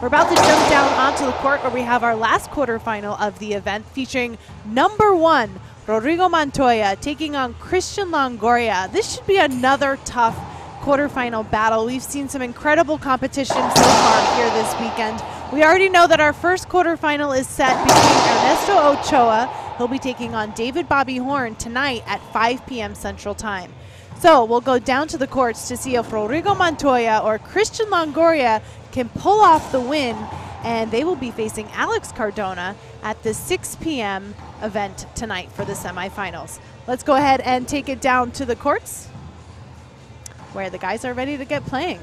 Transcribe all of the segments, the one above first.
We're about to jump down onto the court where we have our last quarterfinal of the event featuring #1, Rodrigo Montoya taking on Christian Longoria. This should be another tough quarterfinal battle. We've seen some incredible competition so far here this weekend. We already know that our first quarterfinal is set between Ernesto Ochoa. He'll be taking on David Bobby Horn tonight at 5 p.m. Central Time. So we'll go down to the courts to see if Rodrigo Montoya or Christian Longoria can pull off the win, and they will be facing Alex Cardona at the 6 p.m. event tonight for the semifinals. Let's go ahead and take it down to the courts where the guys are ready to get playing.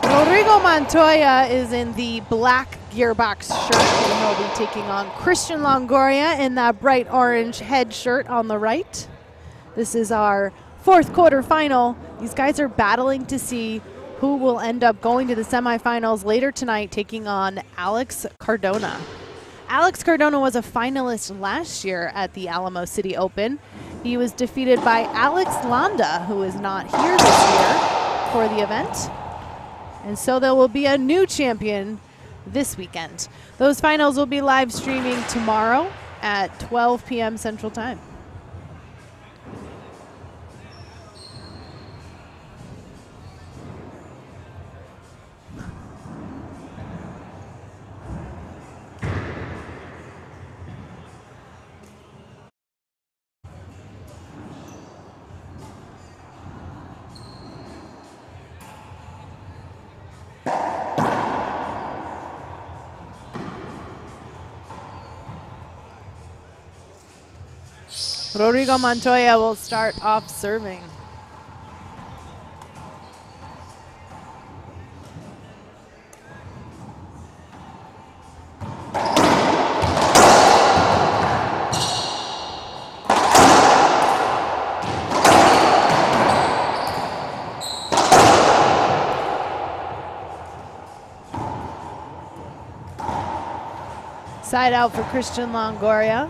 Rodrigo Montoya is in the black gearbox shirt, and he'll be taking on Christian Longoria in that bright orange head shirt on the right. This is our fourth quarterfinal. These guys are battling to see who will end up going to the semifinals later tonight, taking on Alex Cardona. Alex Cardona was a finalist last year at the Alamo City Open. He was defeated by Alex Landa, who is not here this year for the event. And so there will be a new champion this weekend. Those finals will be live streaming tomorrow at 12 p.m. Central Time. Rodrigo Montoya will start off serving. Side out for Christian Longoria.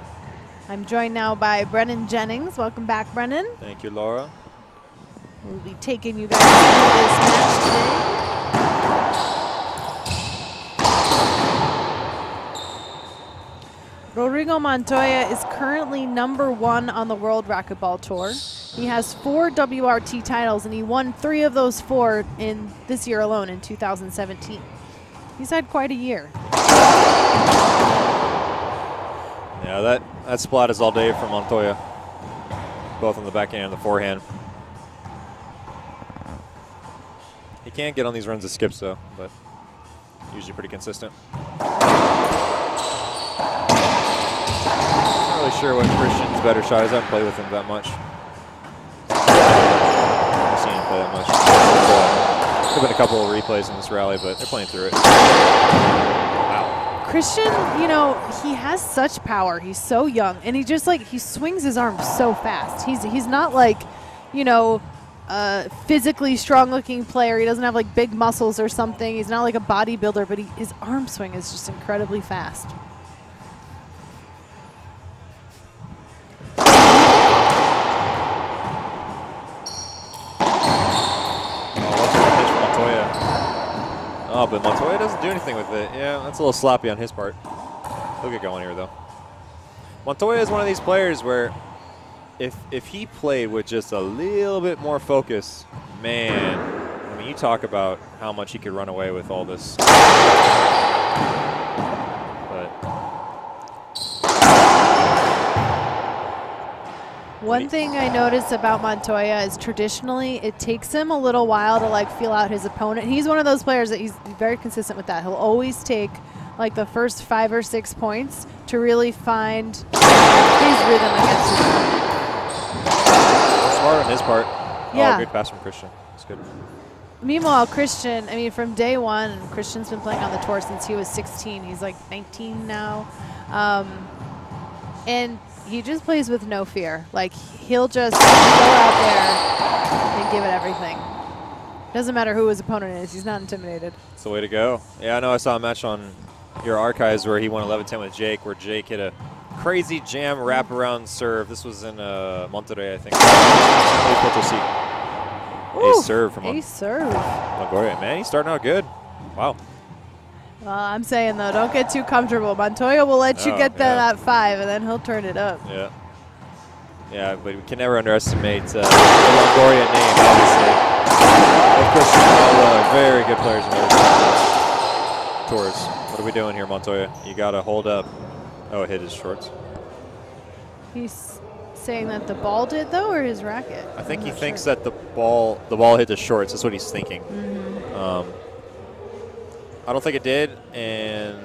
I'm joined now by Brennan Jennings. Welcome back, Brennan. Thank you, Laura. We'll be taking you guys through this match today. Rodrigo Montoya is currently #1 on the World Racquetball Tour. He has 4 WRT titles, and he won 3 of those 4 in this year alone in 2017. He's had quite a year. Yeah, that splat is all day for Montoya, both on the backhand and the forehand. He can get on these runs of skips though, but usually pretty consistent. Not really sure what Christian's better shot is. I haven't played with him that much. I haven't seen him play that much. There's been a couple of replays in this rally, but they're playing through it. Christian, you know, he has such power. He's so young, and he just he swings his arms so fast. He's not like, you know, a physically strong-looking player. He doesn't have like big muscles or something. He's not like a bodybuilder, but his arm swing is just incredibly fast. Oh, but Montoya doesn't do anything with it. Yeah, that's a little sloppy on his part. He'll get going here, though. Montoya is one of these players where if he played with just a little bit more focus, man, I mean, you talk about how much he could run away with all this. But one thing I noticed about Montoya is traditionally it takes him a little while to feel out his opponent. He's one of those players that he's very consistent with that. He'll always take the first 5 or 6 points to really find his rhythm against his opponent. Smart on his part. Yeah. Oh, good pass from Christian. That's good. Meanwhile, Christian, I mean, from day one, Christian's been playing on the tour since he was 16. He's like 19 now. And he just plays with no fear. Like, he'll just go out there and give it everything. Doesn't matter who his opponent is. He's not intimidated. It's the way to go. Yeah, I know I saw a match on your archives where he won 11-10 with Jake, where Jake hit a crazy jam wraparound serve. This was in Monterey, I think. Ace serve from Longoria. Man, he's starting out good. Wow. Well, I'm saying, though, don't get too comfortable. Montoya will let you get that 5, and then he'll turn it up. Yeah. Yeah, but we can never underestimate the Longoria name, obviously. Of course, all very good players in their tours. What are we doing here, Montoya? You got to hold up. Oh, it hit his shorts. He's saying that the ball did, though, or his racket? I think he thinks that the ball hit the shorts. That's what he's thinking. I don't think it did, and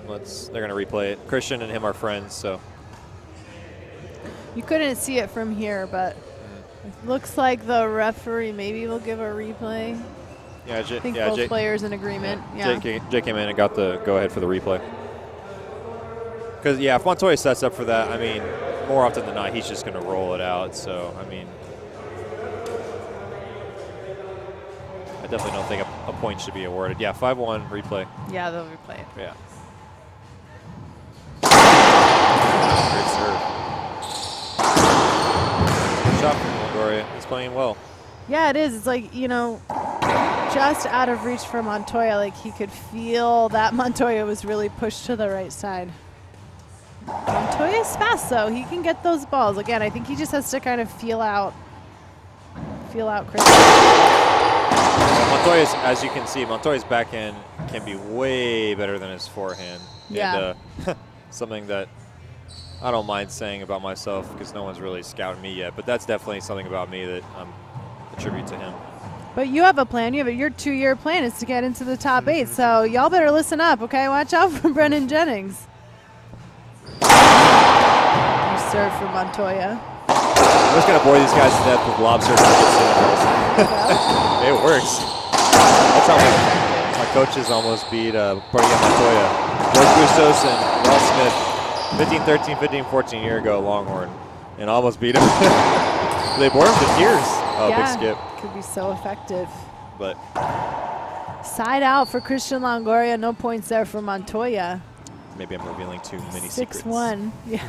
they're going to replay it. Christian and him are friends, so. You couldn't see it from here, but it looks like the referee maybe will give a replay. Yeah, I think both players in agreement. Yeah. Jake came in and got the go-ahead for the replay. Because, yeah, if Montoya sets up for that, I mean, more often than not, he's just going to roll it out. So, I mean, I definitely don't think a point should be awarded. Yeah, 5-1 replay. Yeah, they'll replay it. Yeah. Great serve. Good shot from Longoria. He's playing well. Yeah, it is. It's like, you know, just out of reach for Montoya. Like, he could feel that Montoya was really pushed to the right side. Montoya's fast, though. He can get those balls. Again, I think he just has to kind of feel out Chris. Montoya's, as you can see, Montoya's backhand can be way better than his forehand. Yeah. And something that I don't mind saying about myself because no one's really scouting me yet, but that's definitely something about me that I'm attribute to him. But you have a plan. You have your 2-year plan is to get into the top 8. So y'all better listen up, okay? Watch out for Brennan Jennings. Nice serve for Montoya. I'm just going to bore these guys to death with lob serve. It works. That's how my coaches almost beat Montoya. George Bustos and Ross Smith, 15-13, 15-14 a year ago, Longhorn, and almost beat him. They bore him to tears. Oh, yeah, big skip. Could be so effective. But side out for Christian Longoria. No points there for Montoya. Maybe I'm revealing too many secrets. 6-1. Yeah.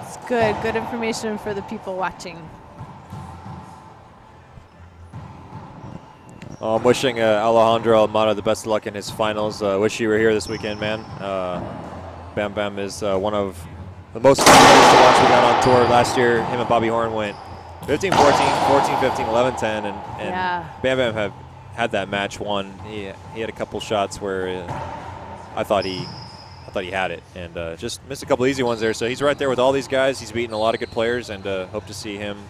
It's good. Good information for the people watching. I'm wishing Alejandro Almada the best of luck in his finals. Wish you were here this weekend, man. Bam Bam is one of the most fun players to watch. We got on tour last year. Him and Bobby Horn went 15-14, 14-15, 11-10, and yeah. Bam Bam had that match won. He had a couple shots where I thought he had it, and just missed a couple easy ones there. So he's right there with all these guys. He's beaten a lot of good players, and hope to see him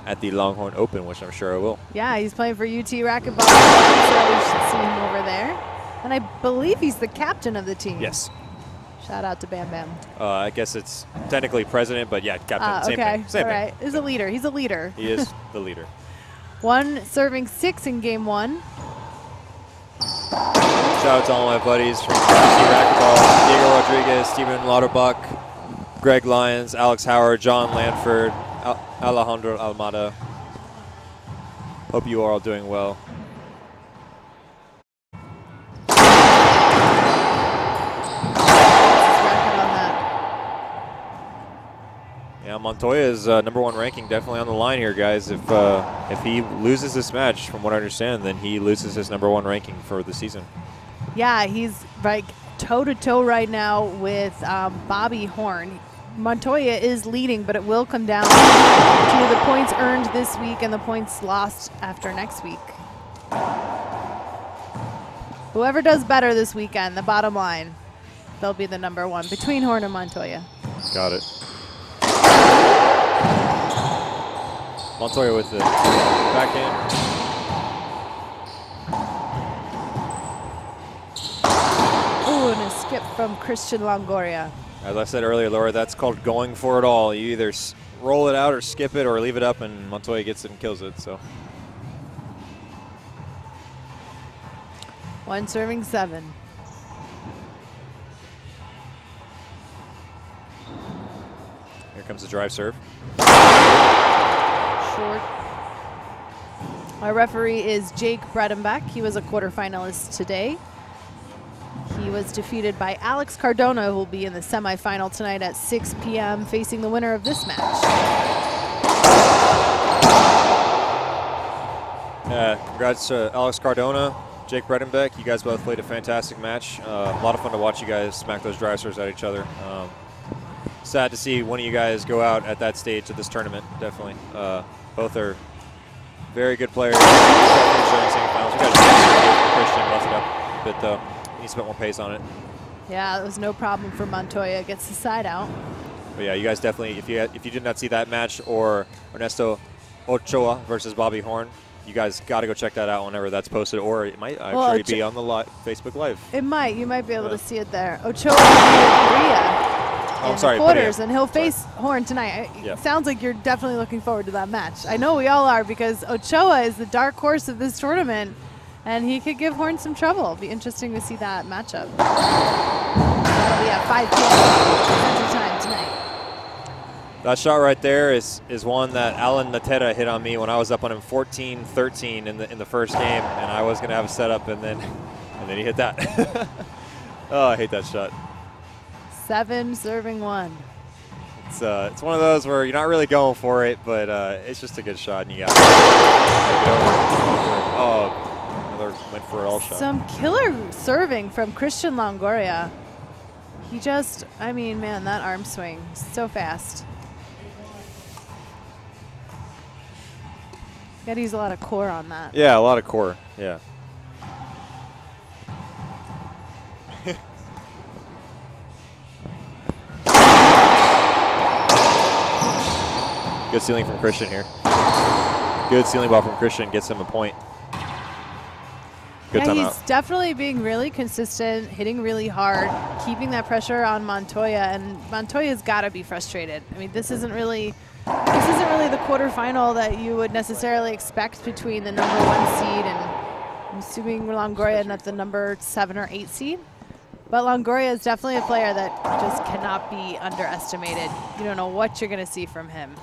at the Longhorn Open, which I'm sure I will. Yeah, he's playing for UT Racquetball, so we should see him over there. And I believe he's the captain of the team. Yes. Shout out to Bam Bam. I guess it's technically president, but yeah, captain. Same thing. Same all thing. Right. He's a leader. He's a leader. He is the leader. One serving 6 in game 1. Shout out to all my buddies from UT Racquetball: Diego Rodriguez, Steven Lauterbach, Greg Lyons, Alex Howard, John Lanford, Alejandro Almada. Hope you are all doing well. Yeah, Montoya's #1 ranking definitely on the line here, guys. If he loses this match, from what I understand, then he loses his #1 ranking for the season. Yeah, he's like toe-to-toe right now with Bobby Horn. Montoya is leading, but it will come down to the points earned this week and the points lost after next week. Whoever does better this weekend, the bottom line, they'll be the #1 between Horn and Montoya. Got it. Montoya with the backhand. Ooh, and a skip from Christian Longoria. As I said earlier, Laura, that's called going for it all. You either roll it out or skip it or leave it up, and Montoya gets it and kills it. So One serving 7. Here comes the drive serve. Short. Our referee is Jake Bredenbeck. He was a quarterfinalist today. He was defeated by Alex Cardona, who will be in the semifinal tonight at 6 p.m. facing the winner of this match. Congrats to Alex Cardona, Jake Bredenbeck. You guys both played a fantastic match. A lot of fun to watch you guys smack those drive serves at each other. Sad to see one of you guys go out at that stage of this tournament, definitely. Both are very good players. Semifinals. We got Christian busted up a bit though. He needs to put more pace on it. Yeah, it was no problem for Montoya. Gets the side out. But yeah, you guys definitely, if you did not see that match or Ernesto Ochoa versus Bobby Horn, you guys got to go check that out whenever that's posted, or it might actually be on the Facebook Live. It might. You might be able to see it there. Ochoa Korea. In the quarters, and he'll face Horn tonight. It sounds like you're definitely looking forward to that match. I know we all are, because Ochoa is the dark horse of this tournament, and he could give Horn some trouble. It'll be interesting to see that matchup. That'll be at 5 p.m. Central Time tonight. That shot right there is one that Alan Natera hit on me when I was up on him 14-13 in the first game, and I was gonna have a setup, and then he hit that. Oh, I hate that shot. 7 serving 1. It's one of those where you're not really going for it, but it's just a good shot, and you got it. Oh, another went for all shot. Some killer serving from Christian Longoria. He just, I mean, man, that arm swing, so fast. Got to use a lot of core on that. Yeah, a lot of core, yeah. Good ceiling from Christian here. Good ceiling ball from Christian, gets him a point. Good timeout. He's definitely being really consistent, hitting really hard, keeping that pressure on Montoya, and Montoya's got to be frustrated. I mean, this isn't really the quarterfinal that you would necessarily expect between the #1 seed and I'm assuming Longoria not the number 7 or 8 seed. But Longoria is definitely a player that just cannot be underestimated. You don't know what you're going to see from him.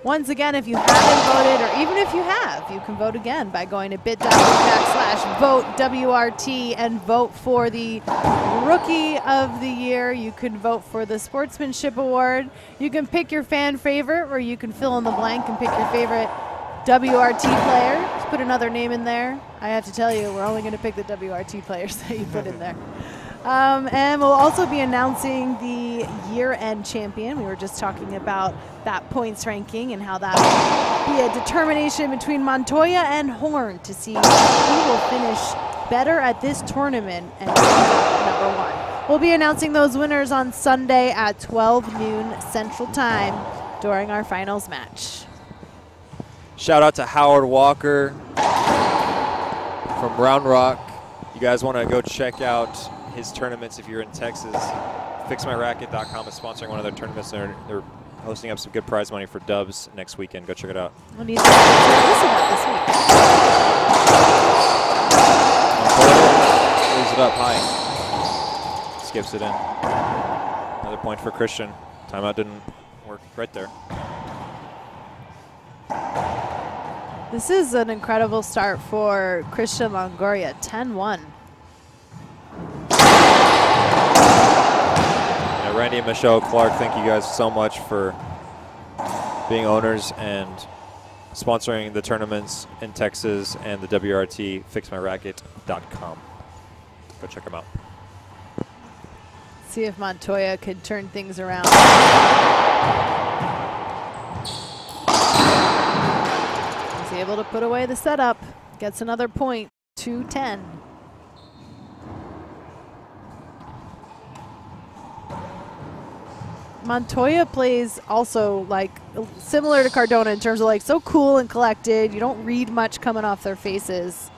Once again, if you haven't voted, or even if you have, you can vote again by going to bit.ly/vote-WRT and vote for the Rookie of the Year. You can vote for the Sportsmanship Award. You can pick your fan favorite, or you can fill in the blank and pick your favorite WRT player. Just put another name in there. I have to tell you, we're only going to pick the WRT players that you put in there. And we'll also be announcing the year-end champion. We were just talking about that points ranking and how that will be a determination between Montoya and Horn to see who will finish better at this tournament and #1. We'll be announcing those winners on Sunday at 12 noon Central Time during our finals match. Shout out to Howard Walker from Round Rock. You guys want to go check out his tournaments if you're in Texas. FixMyRacket.com is sponsoring one of their tournaments. They're hosting up some good prize money for dubs next weekend. Go check it out. We'll need to listen up this week. Leaves it up high. Skips it in. Another point for Christian. Timeout didn't work right there. This is an incredible start for Christian Longoria, 10-1. Yeah, Randy and Michelle Clark, thank you guys so much for being owners and sponsoring the tournaments in Texas and the WRT. FixMyRacket.com. Go check them out. See if Montoya could turn things around. He's able to put away the setup. Gets another point, 2-10. Montoya plays also like similar to Cardona in terms of like so cool and collected. You don't read much coming off their faces.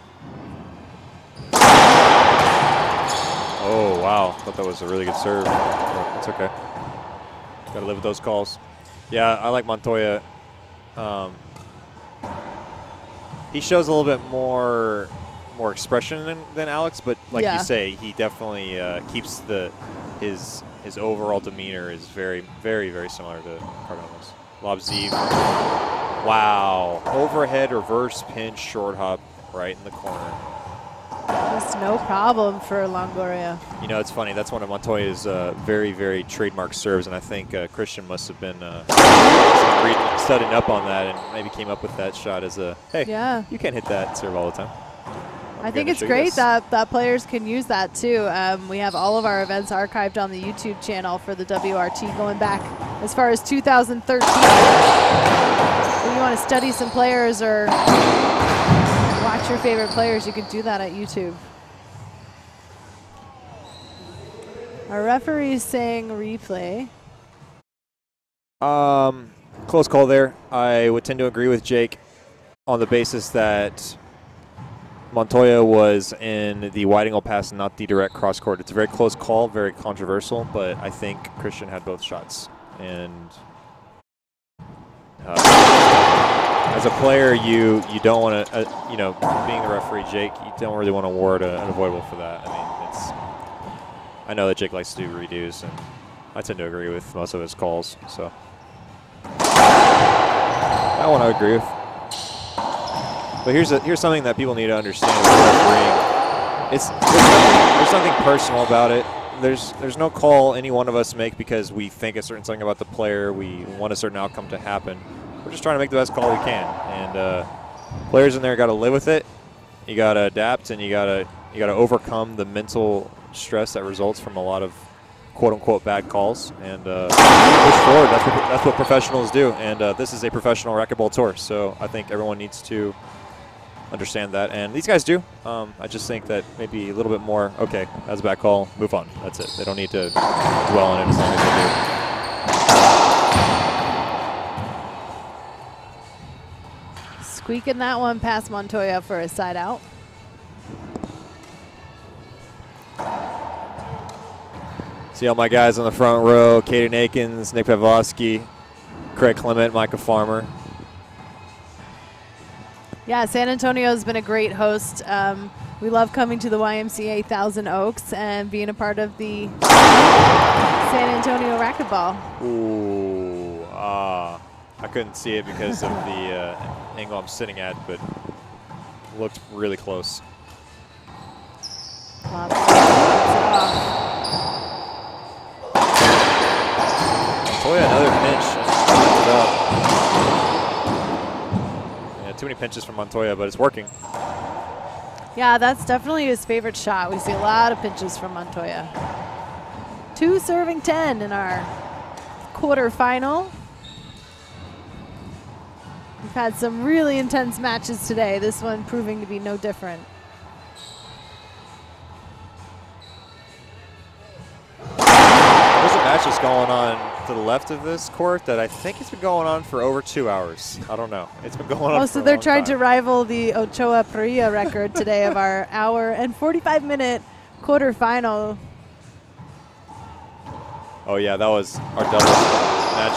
Oh, wow. Thought that was a really good serve. That's okay. Got to live with those calls. Yeah, I like Montoya. he shows a little bit more expression than Alex, but like you say, he definitely keeps his overall demeanor is very, very, very similar to Cardano's. Lob Z. Wow. Overhead reverse pinch short hop right in the corner. Just no problem for Longoria. You know, it's funny. That's one of Montoya's very, very trademark serves, and I think Christian must have been studying up on that and maybe came up with that shot as a, hey, you can't hit that serve all the time. I think it's great that players can use that too. We have all of our events archived on the YouTube channel for the WRT going back as far as 2013. If you want to study some players or watch your favorite players, you can do that at YouTube. Our referee's saying replay. Close call there. I would tend to agree with Jake on the basis that Montoya was in the wide angle pass, not the direct cross court. It's a very close call, very controversial, but I think Christian had both shots. And as a player, you don't want to, you know, being the referee, Jake, you don't really want to award an unavoidable for that. I mean, I know that Jake likes to do redos, and I tend to agree with most of his calls. So that one I would agree with. But here's something that people need to understand with refereeing. There's something personal about it. There's no call any one of us make because we think a certain something about the player. We want a certain outcome to happen. We're just trying to make the best call we can. And players in there got to live with it. You got to adapt, and you got to overcome the mental stress that results from a lot of quote-unquote bad calls and push forward. That's what professionals do. And this is a professional racquetball tour, so I think everyone needs to understand that, and these guys do. I just think that maybe a little bit more, okay, that's a bad call, move on. That's it. They don't need to dwell on it as long as they do. Squeaking that one past Montoya for a side out. See all my guys on the front row: Kaden Akins, Nick Pavlovsky, Craig Clement, Micah Farmer. Yeah, San Antonio has been a great host. We love coming to the YMCA Thousand Oaks and being a part of the San Antonio racquetball. Ooh, I couldn't see it because of the angle I'm sitting at, but it looked really close. Montoya, another pinch. Too many pinches from Montoya, but it's working. Yeah, that's definitely his favorite shot. We see a lot of pinches from Montoya. 2 serving 10 in our quarterfinal. We've had some really intense matches today. This one proving to be no different. There's a match that's going on to the left of this court that I think it's been going on for over 2 hours. I don't know. It's been going on for so a they're long trying time. to rival the Ochoa Perea record today of our hour and 45-minute quarterfinal. Oh, yeah, that was our doubles match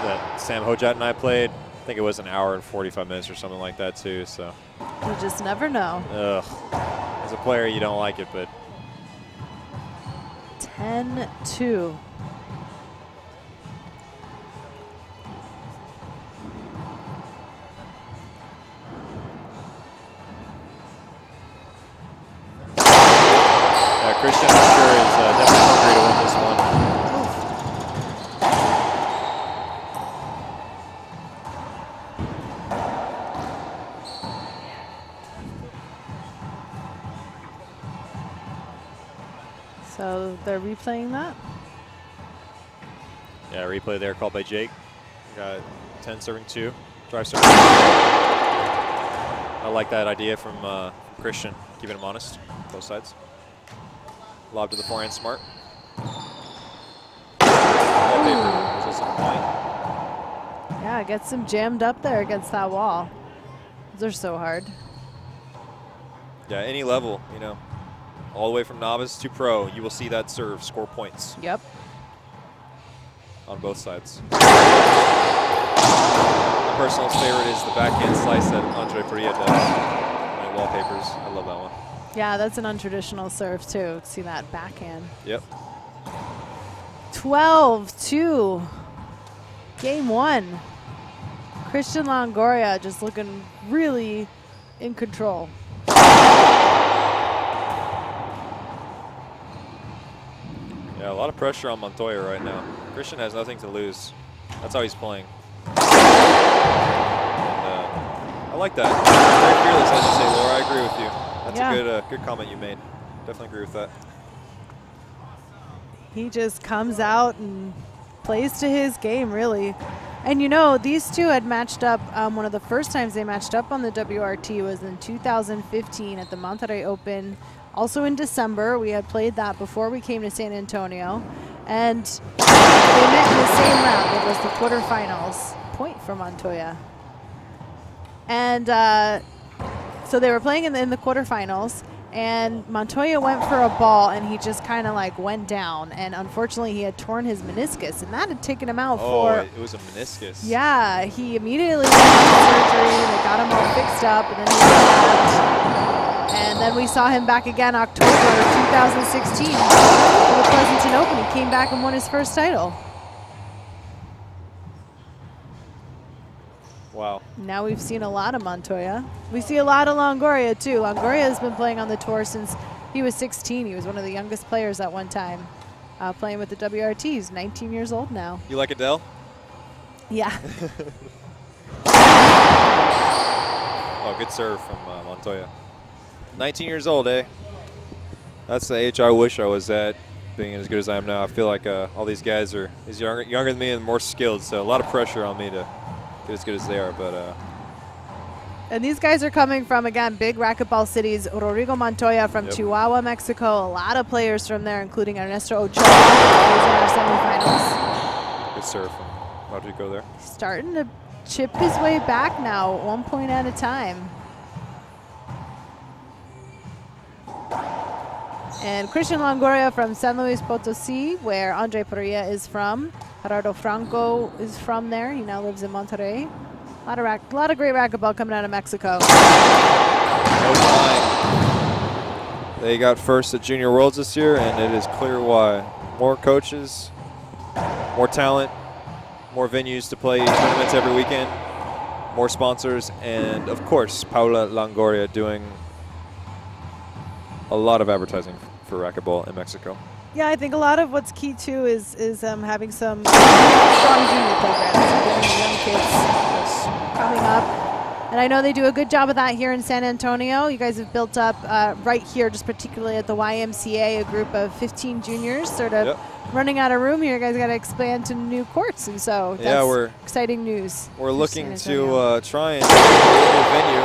that Sam Hojat and I played. I think it was an hour and 45 minutes or something like that, too. So You just never know. ugh. As a player, you don't like it, but 10-2. Christian, I'm sure, is definitely hungry to win this one. So they're replaying that? Yeah, replay there called by Jake. Got 10 serving 2. Drive serving. I like that idea from Christian, keeping him honest, both sides. Lob to the forehand, smart. Wallpaper. Is this a point? Yeah, gets him jammed up there against that wall. They're so hard. Yeah, any level, you know, all the way from novice to pro, you will see that serve score points. Yep. On both sides. I personal favorite is the backhand slice that Andre Perea does. And wallpapers. I love that one. Yeah, that's an untraditional serve too. See that backhand. Yep. 12-2. Game 1. Christian Longoria just looking really in control. Yeah, a lot of pressure on Montoya right now. Christian has nothing to lose. That's how he's playing. And, I like that. Very fearless, as you say, Laura. I agree with you. That's a good comment you made. Definitely agree with that. He just comes out and plays to his game, really. And you know, these two had matched up. One of the first times they matched up on the WRT was in 2015 at the Monterrey Open. Also in December, we had played that before we came to San Antonio. And they met in the same round. It was the quarterfinals. Point for Montoya. And so they were playing in the quarterfinals. And Montoya went for a ball, and he just kind of like went down. And unfortunately, he had torn his meniscus, and that had taken him out for. Oh, it was a meniscus. Yeah, he immediately went to surgery. They got him all fixed up, and then he left. And then we saw him back again October 2016 for the Pleasanton Open. He came back and won his first title. Wow. Now we've seen a lot of Montoya. We see a lot of Longoria too. Longoria has been playing on the tour since he was 16. He was one of the youngest players at one time playing with the WRT. He's 19 years old now. You like Adele? Yeah. Oh, good serve from Montoya. 19 years old, eh? That's the age I wish I was at, being as good as I am now. I feel like all these guys are younger than me and more skilled, so a lot of pressure on me to get as good as they are. But and these guys are coming from, again, big racquetball cities. Rodrigo Montoya from Chihuahua, Mexico. A lot of players from there, including Ernesto Ochoa, who's in our semifinals. Good serve from Rodrigo there. Starting to chip his way back now, 1 point at a time. And Christian Longoria from San Luis Potosí, where Andre Perea is from. Gerardo Franco is from there. He now lives in Monterrey. A lot of great racquetball coming out of Mexico. They got first at Junior Worlds this year, and it is clear why. More coaches, more talent, more venues to play tournaments every weekend, more sponsors, and of course, Paula Longoria doing a lot of advertising for racquetball in Mexico. Yeah, I think a lot of what's key too is having some strong junior programs, getting young kids coming up. And I know they do a good job of that here in San Antonio. You guys have built up right here, just particularly at the YMCA, a group of 15 juniors sort of running out of room here. You guys got to expand to new courts, and so that's exciting news. We're looking to try and get a new venue.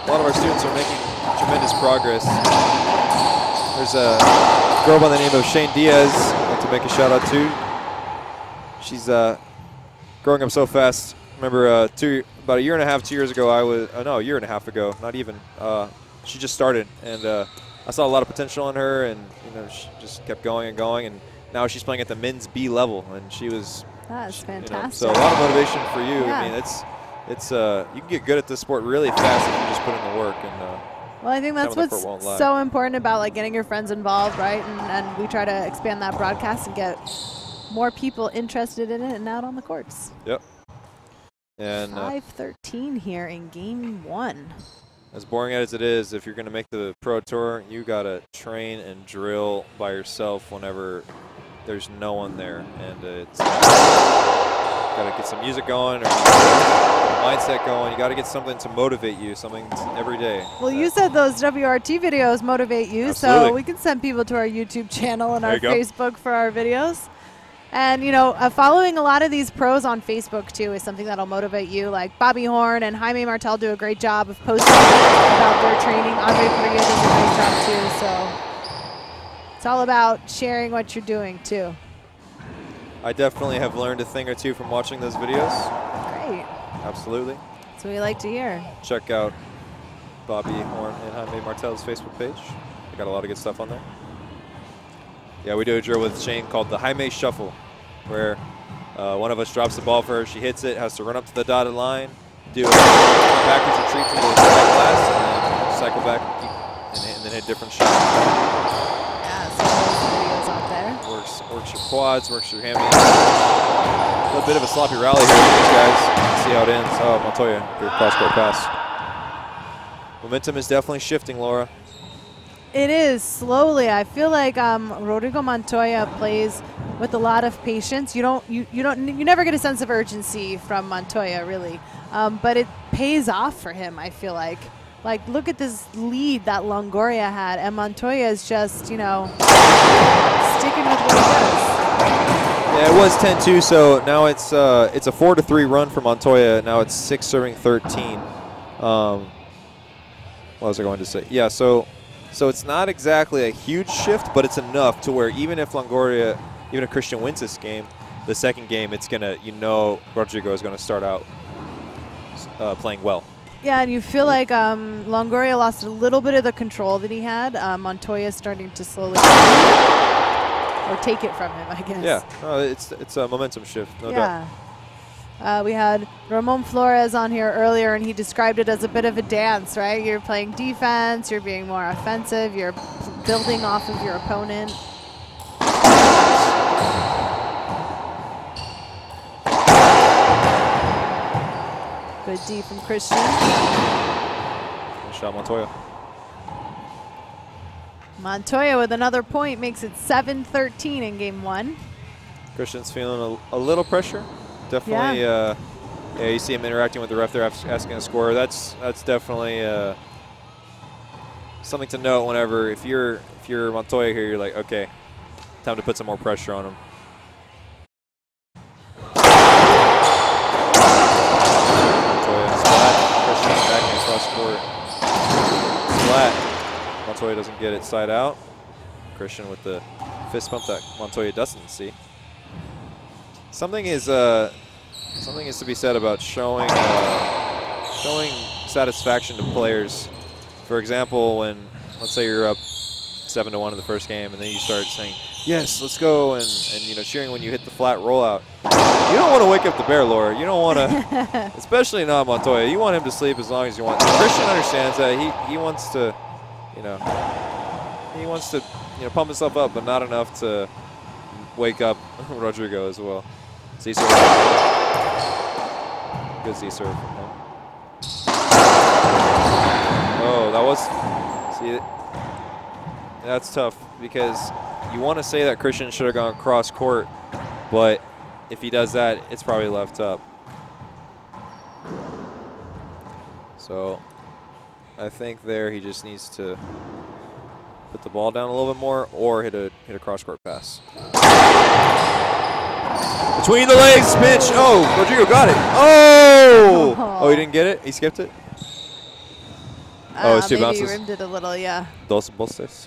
A lot of our students are making tremendous progress. There's a girl by the name of Shane Diaz I'd like to make a shout out to. She's growing up so fast. Remember about a year and a half, 2 years ago, a year and a half ago, not even, she just started, and I saw a lot of potential in her, and she just kept going and going, and now she's playing at the men's B level, and she was. That's fantastic. So a lot of motivation for you. Yeah. I mean, it's you can get good at this sport really fast if you just put in the work. And well, I think that's what's so important about like getting your friends involved, right? And we try to expand that broadcast and get more people interested in it and out on the courts. Yep. And 5-13 here in game 1. As boring as it is, if you're going to make the pro tour, you got to train and drill by yourself whenever there's no one there, and it's got to get some music going or mindset going. You got to get something to motivate you, something every day. Well, you said those WRT videos motivate you, Absolutely. So we can send people to our YouTube channel and our Facebook for our videos. And, following a lot of these pros on Facebook, too, is something that'll motivate you. Like Bobby Horn and Jaime Martel do a great job of posting about their training. Andre Perea does a great job, too. So it's all about sharing what you're doing, too. I definitely have learned a thing or two from watching those videos. Great. Absolutely. That's what we like to hear. Check out Bobby Horn and Jaime Martel's Facebook page. They got a lot of good stuff on there. Yeah, we do a drill with Shane called the Jaime Shuffle, where One of us drops the ball for her. She hits it, has to run up to the dotted line, do a backwards retreat to the right glass, and then cycle back and then hit different shots. Yeah, so those videos out there. Works your quads, works your hammies. A little bit of a sloppy rally here with these guys. See how it ends. Oh, Montoya, good cross-court pass. Momentum is definitely shifting, Laura. It is slowly. I feel like Rodrigo Montoya plays with a lot of patience. You never get a sense of urgency from Montoya, really, but it pays off for him. I feel like look at this lead that Longoria had, and Montoya is just sticking with what he does. Yeah, it was 10-2, so now it's a 4-3 run for Montoya. Now it's 6 serving 13. What was I going to say? Yeah, so it's not exactly a huge shift, but it's enough to where even if Christian wins this game, the second game, it's gonna, Rodrigo is gonna start out playing well. Yeah, and you feel like Longoria lost a little bit of the control that he had. Montoya is starting to slowly or take it from him, I guess. Yeah, it's a momentum shift, no doubt. We had Ramon Flores on here earlier, and he described it as a bit of a dance, right? You're playing defense, you're being more offensive, you're building off of your opponent. Good D from Christian. Good shot, Montoya. Montoya with another point makes it 7-13 in game 1. Christian's feeling a little pressure. Definitely, yeah, you see him interacting with the ref there, asking a score. That's definitely something to note. Whenever if you're Montoya here, you're like, okay, time to put some more pressure on him. Montoya splat. Christian back in cross court. Splat. Montoya doesn't get it side out. Christian with the fist bump that Montoya doesn't see. Something is to be said about showing satisfaction to players. For example, when let's say you're up 7-1 in the first game, and then you start saying, "Yes, let's go," and cheering when you hit the flat rollout. You don't want to wake up the bear, Laura. You don't want to, especially not Montoya. You want him to sleep as long as you want. Christian understands that he wants to, pump himself up, but not enough to wake up Rodrigo as well. Z serve. Good Z serve. Oh, that was. See, that's tough because you want to say that Christian should have gone cross court, but if he does that, it's probably left up. So I think there he just needs to put the ball down a little bit more or hit a cross court pass. Between the legs, pitch. Oh, Rodrigo got it. Oh! Oh, he didn't get it? He skipped it? Oh, it's 2 bounces. Maybe rimmed it a little, yeah. Dos bolsas.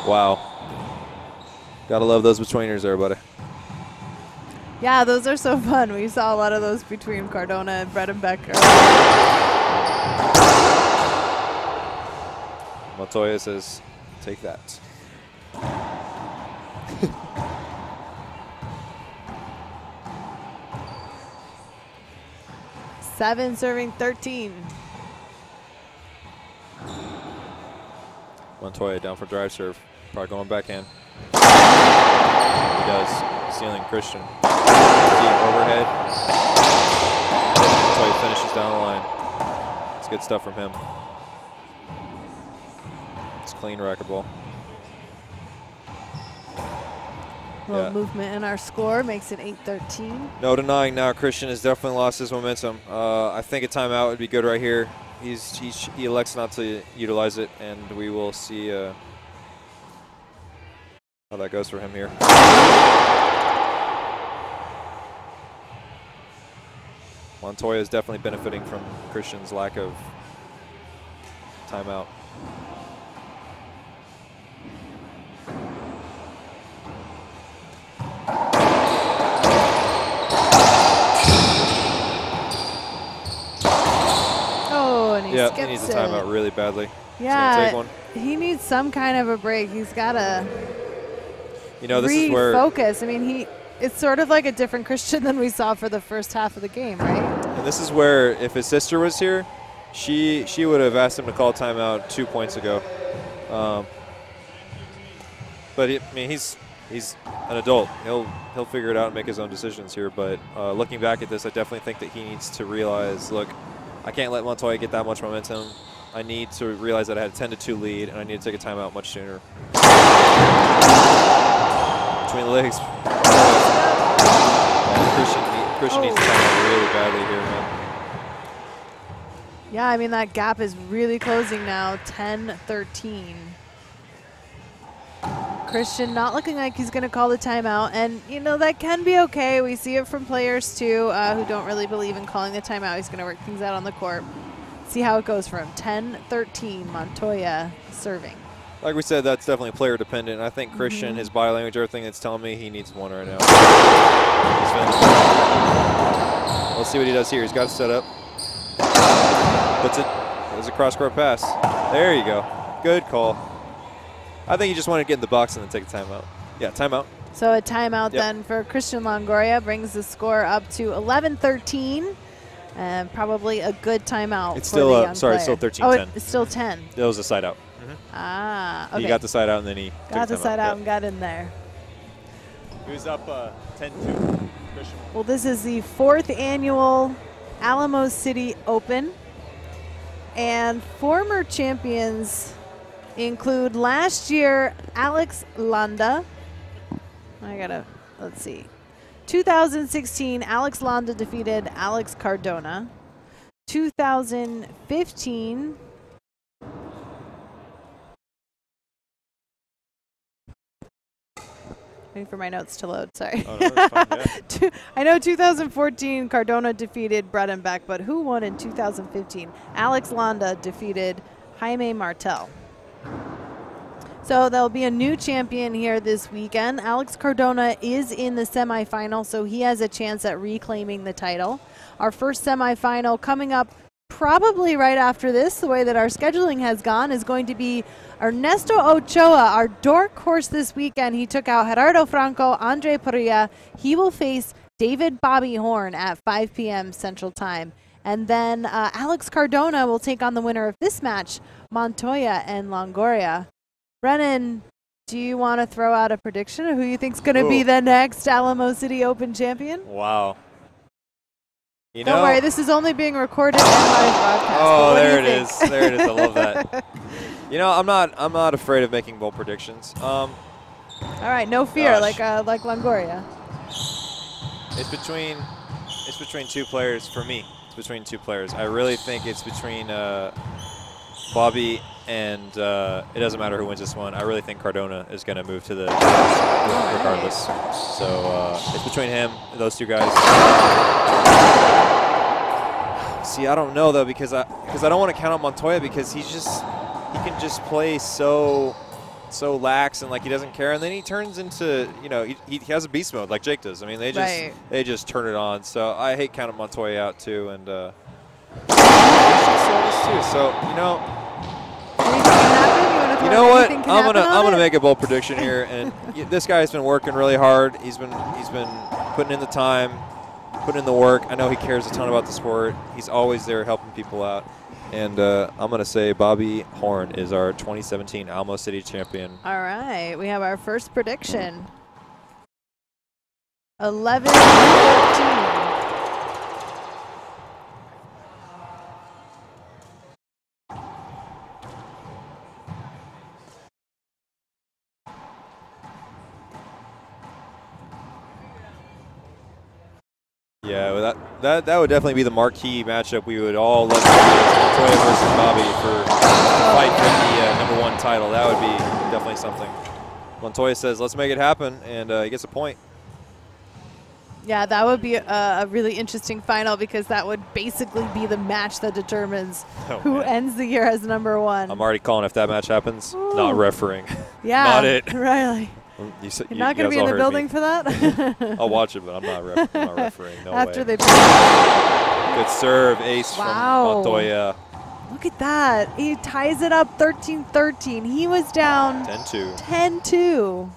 Wow. Gotta love those betweeners there, buddy. Yeah, those are so fun. We saw a lot of those between Cardona and Bredenbecker. Montoya says, take that. Seven serving 13. Montoya down for drive serve. Probably going backhand. He does. Stealing Christian. Deep overhead. Montoya finishes down the line. It's good stuff from him. It's clean racquetball. A little movement in our score makes it 8-13. No denying now Christian has definitely lost his momentum. I think a timeout would be good right here. He elects not to utilize it, and we will see how that goes for him here. Montoya is definitely benefiting from Christian's lack of timeout. Yeah, he needs a timeout really badly. Yeah, take one. He needs some kind of a break. He's got to. You know, this is where refocus. I mean, it's sort of like a different Christian than we saw for the first half of the game, right? And this is where, if his sister was here, she would have asked him to call timeout 2 points ago. But I mean, he's an adult. He'll figure it out and make his own decisions here. But looking back at this, I definitely think that he needs to realize, look, I can't let Montoya get that much momentum. I need to realize that I had a 10-2 lead, and I need to take a timeout much sooner. Between the legs. Christian needs to timeout really badly here, man. Yeah, I mean, that gap is really closing now, 10-13. Christian not looking like he's going to call the timeout, and, you know, that can be okay. We see it from players, too, who don't really believe in calling the timeout. He's going to work things out on the court. See how it goes for him. 10-13, Montoya serving. Like we said, that's definitely player dependent. I think Christian, his body language, everything, that's telling me he needs one right now. Let's see what he does here. He's got it set up. Puts it. There's a cross-court pass. There you go. Good call. I think he just wanted to get in the box and then take a timeout. Yeah, timeout. So a timeout then for Christian Longoria brings the score up to 11-13. And probably a good timeout. It's still, it's still 13-10. Oh, it's still 10. It was a side out. Ah, okay. He got the side out and then he got the side out and got in there. He was up 10-2. Well, this is the 4th annual Alamo City Open. And former champions include last year Alex Landa. Let's see. 2016, Alex Landa defeated Alex Cardona. 2015, waiting for my notes to load, sorry. Oh, no, that's fine, yeah. I know 2014, Cardona defeated Bredenbeck, but who won in 2015? Alex Landa defeated Jaime Martel. So there'll be a new champion here this weekend. Alex Cardona is in the semifinal, so he has a chance at reclaiming the title. Our first semifinal coming up probably right after this, the way that our scheduling has gone, is going to be Ernesto Ochoa, our dark horse this weekend. He took out Gerardo Franco, Andre Parilla. He will face David Bobby Horn at 5 p.m. Central Time. And then Alex Cardona will take on the winner of this match, Montoya and Longoria. Brennan, do you want to throw out a prediction of who you think is going to be the next Alamo City Open champion? Wow. Don't worry, this is only being recorded and live broadcast. Oh, there it is. There it is. I love that. You know, I'm not afraid of making bold predictions. All right, no fear, like Longoria. It's between two players for me. It's between two players. I really think it's between Bobby and it doesn't matter who wins this one. I really think Cardona is going to move to the regardless. So it's between him and those two guys. See, I don't know though because I don't want to count out Montoya because he can just play so lax and like he doesn't care, and then he turns into, you know, he has a beast mode like Jake does. I mean, they just turn it on. So I hate counting Montoya out too, and so you know. You know what? I'm gonna make a bold prediction here, and this guy's been working really hard. He's been putting in the time, putting in the work. I know he cares a ton about the sport. He's always there helping people out, and I'm gonna say Bobby Horn is our 2017 Alamo City champion. All right, we have our first prediction. 11-13. Yeah, well, that would definitely be the marquee matchup. We would all love to see Montoya versus Bobby for the fight for the #1 title. That would be definitely something. Montoya says, "Let's make it happen," and he gets a point. Yeah, that would be a really interesting final because that would basically be the match that determines who ends the year as #1. I'm already calling if that match happens. Ooh. Not refereeing. Yeah, not it. Riley. You're not going to be in the building for that? I'll watch it, but I'm not refereeing. No After way. they Good serve, ace from Montoya. Look at that. He ties it up 13-13. He was down 10-2. 10-2.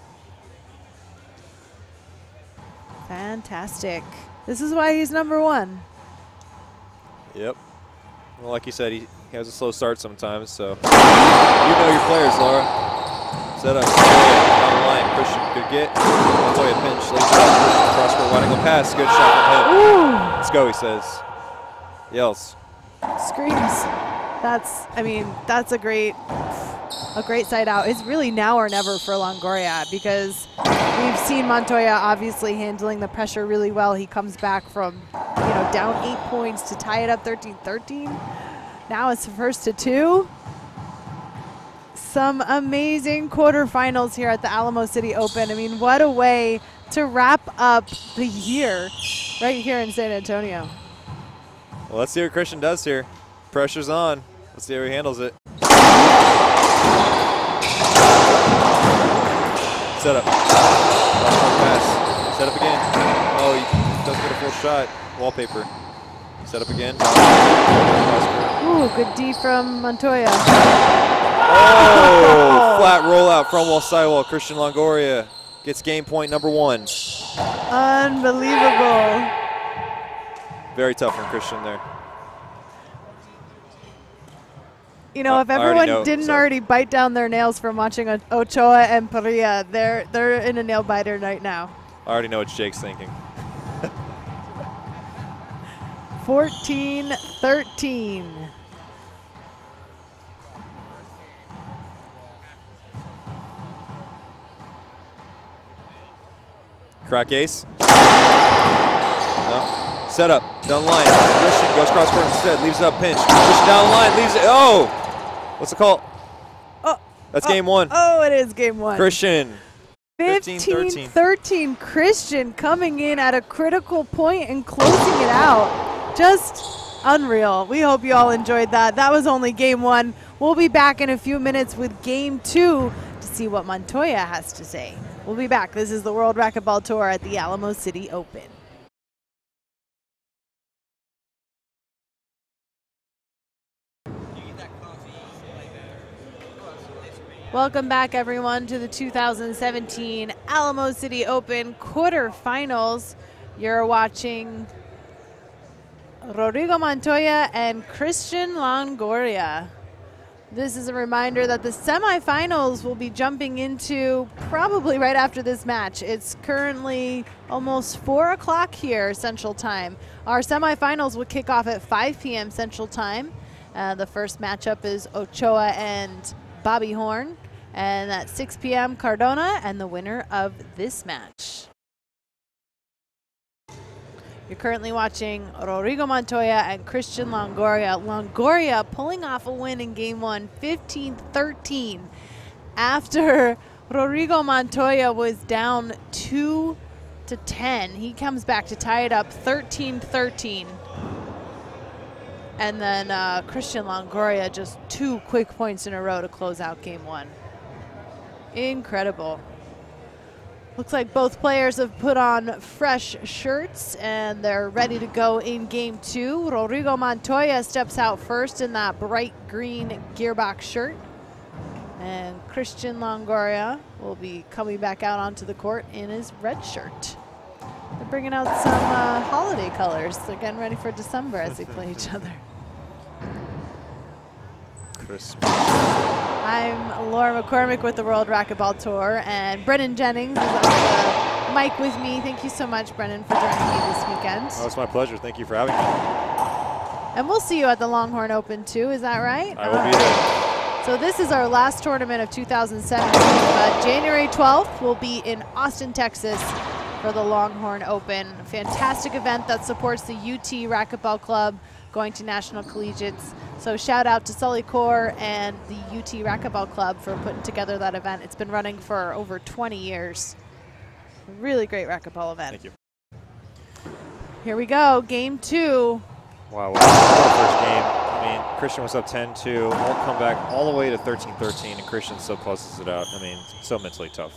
Fantastic. This is why he's #1. Yep. Well, like you said, he has a slow start sometimes, so you know your players, Laura. Set up. Down the line. Christian, good get. Montoya pinch. Lays it up. Christian cross-court. Wide angle pass. Good shot from him. Ooh. Let's go, he says. Yells. Screams. That's a great side out. It's really now or never for Longoria because we've seen Montoya obviously handling the pressure really well. He comes back from, down 8 points to tie it up 13-13. Now it's first to 2. Some amazing quarterfinals here at the Alamo City Open. I mean, what a way to wrap up the year right here in San Antonio. Well, let's see what Christian does here. Pressure's on. Let's see how he handles it. Set up. Pass. Set up again. Oh, he doesn't get a full shot. Wallpaper. Set up again. Ooh, good D from Montoya. Oh, flat rollout from wall sidewall. Christian Longoria gets game point #1. Unbelievable. Very tough from Christian there. If everyone didn't already bite down their nails from watching Ochoa and Parilla, they're in a nail biter right now. I already know what Jake's thinking. 14-13. Crack ace. No. Set up. Down the line. Christian goes cross court instead. Leaves it up pinch. Christian down the line. Leaves it. Oh! What's the call? Oh. That's game 1. Oh, it is game 1. Christian. 15-13. Christian coming in at a critical point and closing it out. Just unreal. We hope you all enjoyed that. That was only game 1. We'll be back in a few minutes with game 2 to see what Montoya has to say. We'll be back. This is the World Racquetball Tour at the Alamo City Open. Welcome back, everyone, to the 2017 Alamo City Open quarterfinals. You're watching Rodrigo Montoya and Christian Longoria. This is a reminder that the semifinals will be jumping into probably right after this match. It's currently almost 4 o'clock here Central Time. Our semifinals will kick off at 5 p.m. Central Time. The first matchup is Ochoa and Bobby Horn. And at 6 p.m. Cardona and the winner of this match. You're currently watching Rodrigo Montoya and Christian Longoria. Longoria pulling off a win in game 1, 15-13. After Rodrigo Montoya was down 2-10, he comes back to tie it up 13-13. And then Christian Longoria just 2 quick points in a row to close out game 1. Incredible. Looks like both players have put on fresh shirts and they're ready to go in game 2. Rodrigo Montoya steps out first in that bright green gearbox shirt. And Christian Longoria will be coming back out onto the court in his red shirt. They're bringing out some holiday colors. They're getting ready for December as they play each other. Crisp. I'm Laura McCormick with the World Racquetball Tour, and Brennan Jennings is on the mic with me. Thank you so much, Brennan, for joining me this weekend. Oh, it's my pleasure. Thank you for having me. And we'll see you at the Longhorn Open too, is that right? I will be there. So this is our last tournament of 2017. January 12th, we'll be in Austin, Texas for the Longhorn Open. A fantastic event that supports the UT Racquetball Club going to national collegiates. So shout out to Sully Core and the UT Racquetball Club for putting together that event. It's been running for over 20 years. Really great racquetball event. Thank you. Here we go, game 2. Wow, what the first game. I mean, Christian was up 10-2, all come back all the way to 13-13, and Christian still closes it out. I mean, so mentally tough.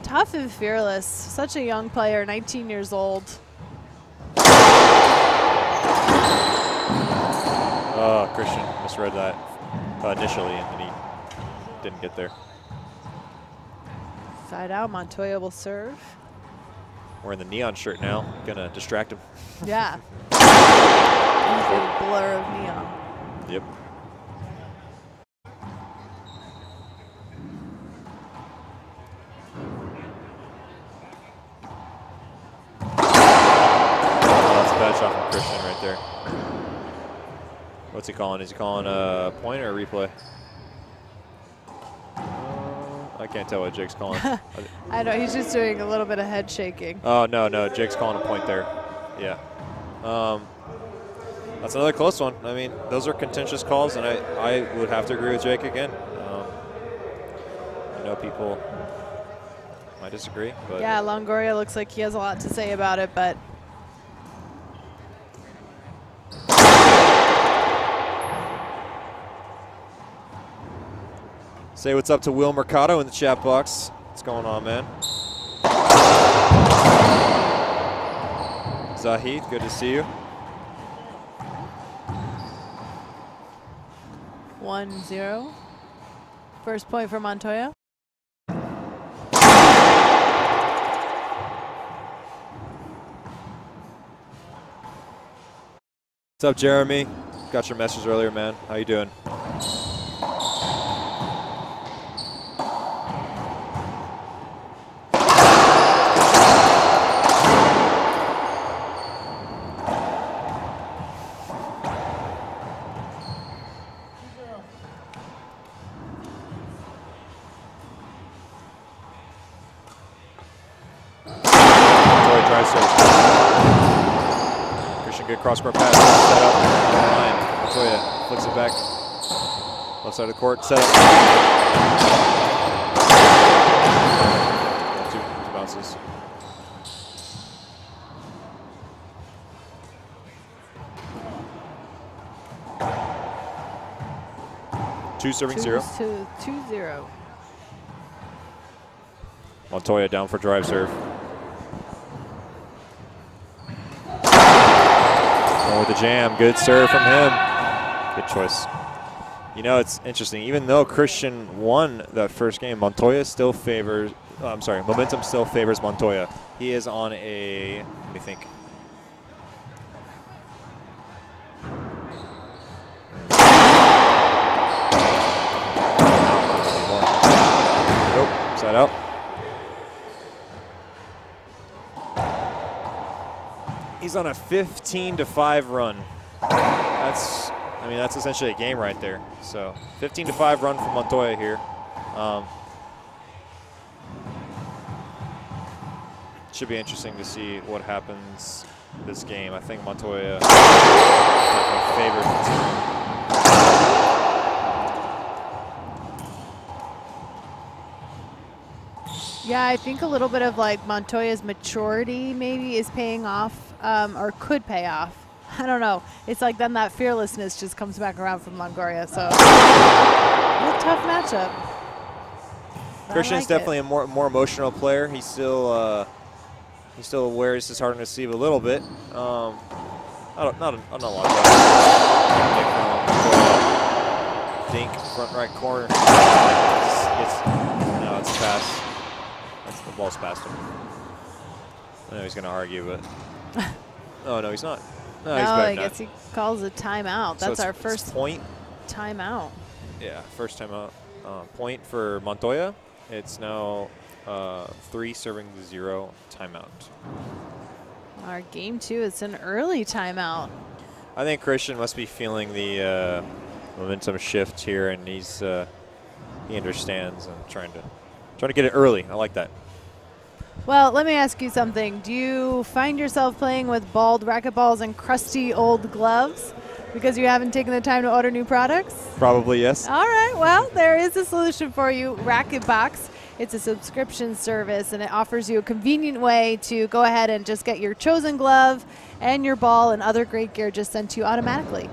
Tough and fearless. Such a young player, 19 years old. Christian misread that initially, and then he didn't get there. Side out, Montoya will serve. wearing the neon shirt now. Gonna distract him. Yeah. A blur of neon. Yep. That's a bad shot from Christian right there. What's he calling? Is he calling a point or a replay? I can't tell what Jake's calling. I know, he's just doing a little bit of head shaking. Oh, no, Jake's calling a point there. Yeah. That's another close one. I mean, those are contentious calls, and I would have to agree with Jake again. I know people might disagree, but yeah, Longoria looks like he has a lot to say about it, but say what's up to Will Mercado in the chat box. What's going on, man? Zahid, good to see you. 1-0. First point for Montoya. What's up, Jeremy? Got your message earlier, man. How you doing? Good cross-court pass, set up, line. Montoya flicks it back. Left side of the court, set up. Two bounces. Two serving 0. 2-0. Montoya down for drive serve. With the jam, good serve from him. Good choice. You know, it's interesting. Even though Christian won that first game, Montoya still favors. I'm sorry, momentum still favors Montoya. He is on a. Let me think. Nope, side out. He's on a 15-5 run. That's essentially a game right there. So 15-5 run from Montoya here. Should be interesting to see what happens this game. I think Montoya definitely favors the team. Yeah, I think a little bit of like Montoya's maturity maybe is paying off, or could pay off. I don't know. It's like then that fearlessness just comes back around from Longoria. So a tough matchup. Christian's definitely a more emotional player. He still wears his heart on his sleeve a little bit. Not a lot of that. Dink, front right corner. It's a pass. The ball's past him. I know he's going to argue, but oh no, he's not. No, he's back I guess he calls a timeout. That's our first point. Timeout. Yeah, first timeout. Point for Montoya. It's now 3 serving 0 timeout. Our game 2, it's an early timeout. I think Christian must be feeling the momentum shift here, and he understands and trying to get it early. I like that. Well, let me ask you something. Do you find yourself playing with bald racquetballs and crusty old gloves because you haven't taken the time to order new products? Probably, yes. All right. Well, there is a solution for you, RacquetBox. It's a subscription service, and it offers you a convenient way to go ahead and just get your chosen glove and your ball and other great gear just sent to you automatically.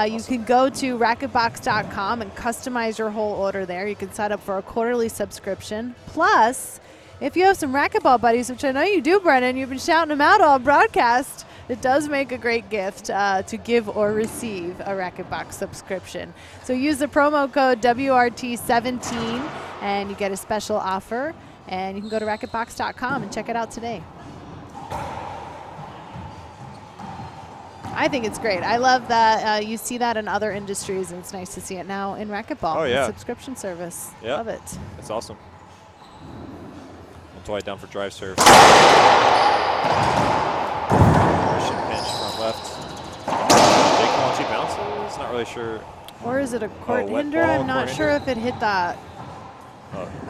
You can go to RacquetBox.com and customize your whole order there. You can sign up for a quarterly subscription. Plus, if you have some racquetball buddies, which I know you do, Brennan, you've been shouting them out on broadcast, it does make a great gift to give or receive a RacquetBox subscription. So use the promo code WRT17 and you get a special offer. And you can go to RacquetBox.com and check it out today. I think it's great. I love that you see that in other industries, and it's nice to see it now in racquetball. Oh, yeah. Subscription service. Yeah. Love it. That's awesome. Montoya down for drive serve. Christian pinch front left. Big ball, she bounces. Not really sure. Or is it a court wet hinder? ball, I'm not court sure hinder? if it hit that.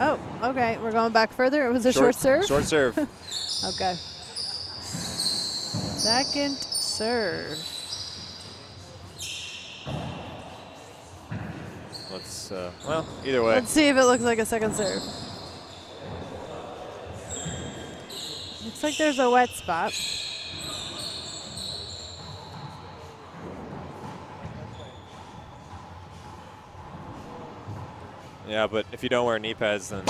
Oh, Okay. We're going back further. It was a short serve? Short serve. Okay. Second serve. Let's, well, either way. Let's see if it looks like a second serve. Looks like there's a wet spot. Yeah, but if you don't wear knee pads, then.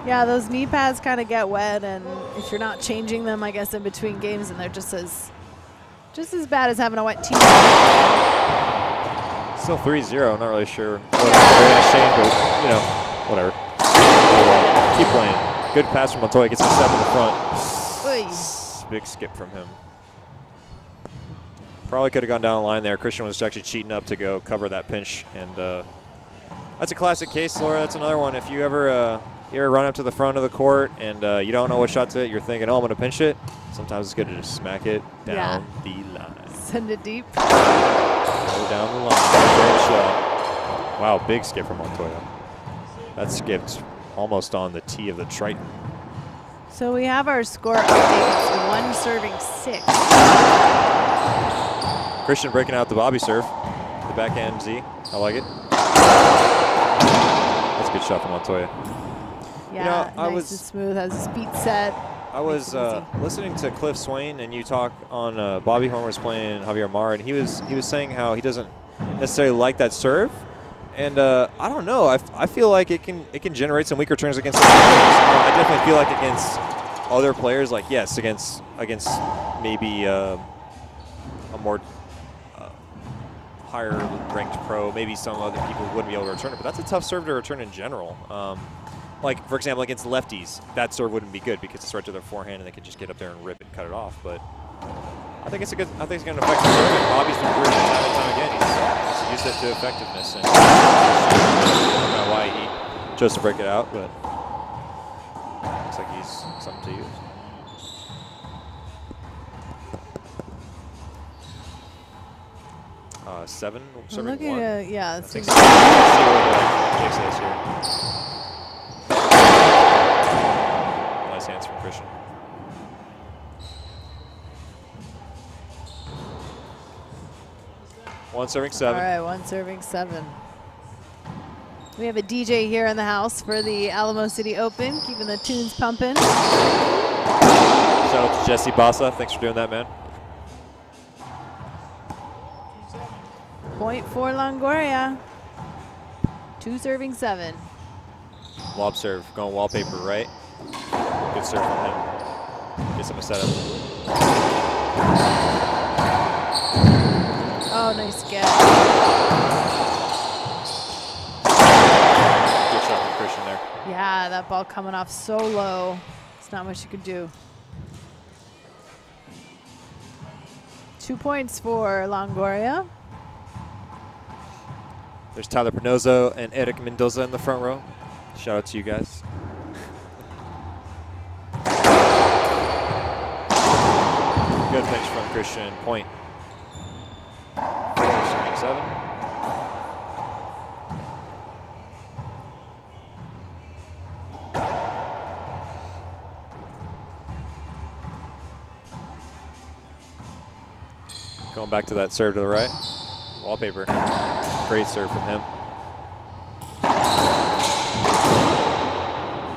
Yeah, those knee pads kind of get wet, and if you're not changing them, I guess, in between games, and they're just as bad as having a wet tee. Still 3-0. Not really sure what it's changed, but you know, whatever. Keep playing. Good pass from Montoya. Gets a step in the front. Oy. Big skip from him. Probably could have gone down the line there. Christian was actually cheating up to go cover that pinch, and that's a classic case, Laura. That's another one. If you ever run up to the front of the court and you don't know what shot to hit, you're thinking, oh, I'm going to pinch it. Sometimes it's good to just smack it down the line. Send it deep. Go down the line. Great shot. Wow, big skip from Montoya. That skipped almost on the tee of the Triton. So we have our score updates. 1 serving 6. Christian breaking out the Bobby serve. The backhand Z. I like it. That's a good shot from Montoya. Yeah, I nice and smooth. Has his feet set. I was listening to Cliff Swain and you talk on Bobby Horn was playing Javier Mar, and he was saying how he doesn't necessarily like that serve, and I don't know. I feel like it can generate some weaker turns against. I definitely feel like against other players, like yes, against maybe a more higher ranked pro, maybe some other people wouldn't be able to return it, but that's a tough serve to return in general. Like, for example, against lefties, that serve wouldn't be good because it's right to their forehand and they could just get up there and rip it and cut it off. But I think it's going to affect the serve. And Bobby's been proving it time and time again. He's used it to effectiveness. And I don't know why he chose to break it out, but looks like he's something to use. Seven, serving one. Yeah. I think so. Let's see what Jake says here. Nice hands from Christian. One serving 7. All right, 1 serving 7. We have a DJ here in the house for the Alamo City Open, keeping the tunes pumping. Shout out to Jesse Bassa. Thanks for doing that, man. Point for Longoria. 2 serving 7. Lob serve, going wallpaper right. Good serve from him. Gets him a setup. Oh, nice get. Good shot from Christian there. Yeah, that ball coming off so low. It's not much you could do. 2 points for Longoria. There's Tyler Penozo and Eric Mendoza in the front row. Shout out to you guys. Good pitch from Christian. Point. 7. Going back to that serve to the right. Wallpaper. Great serve from him.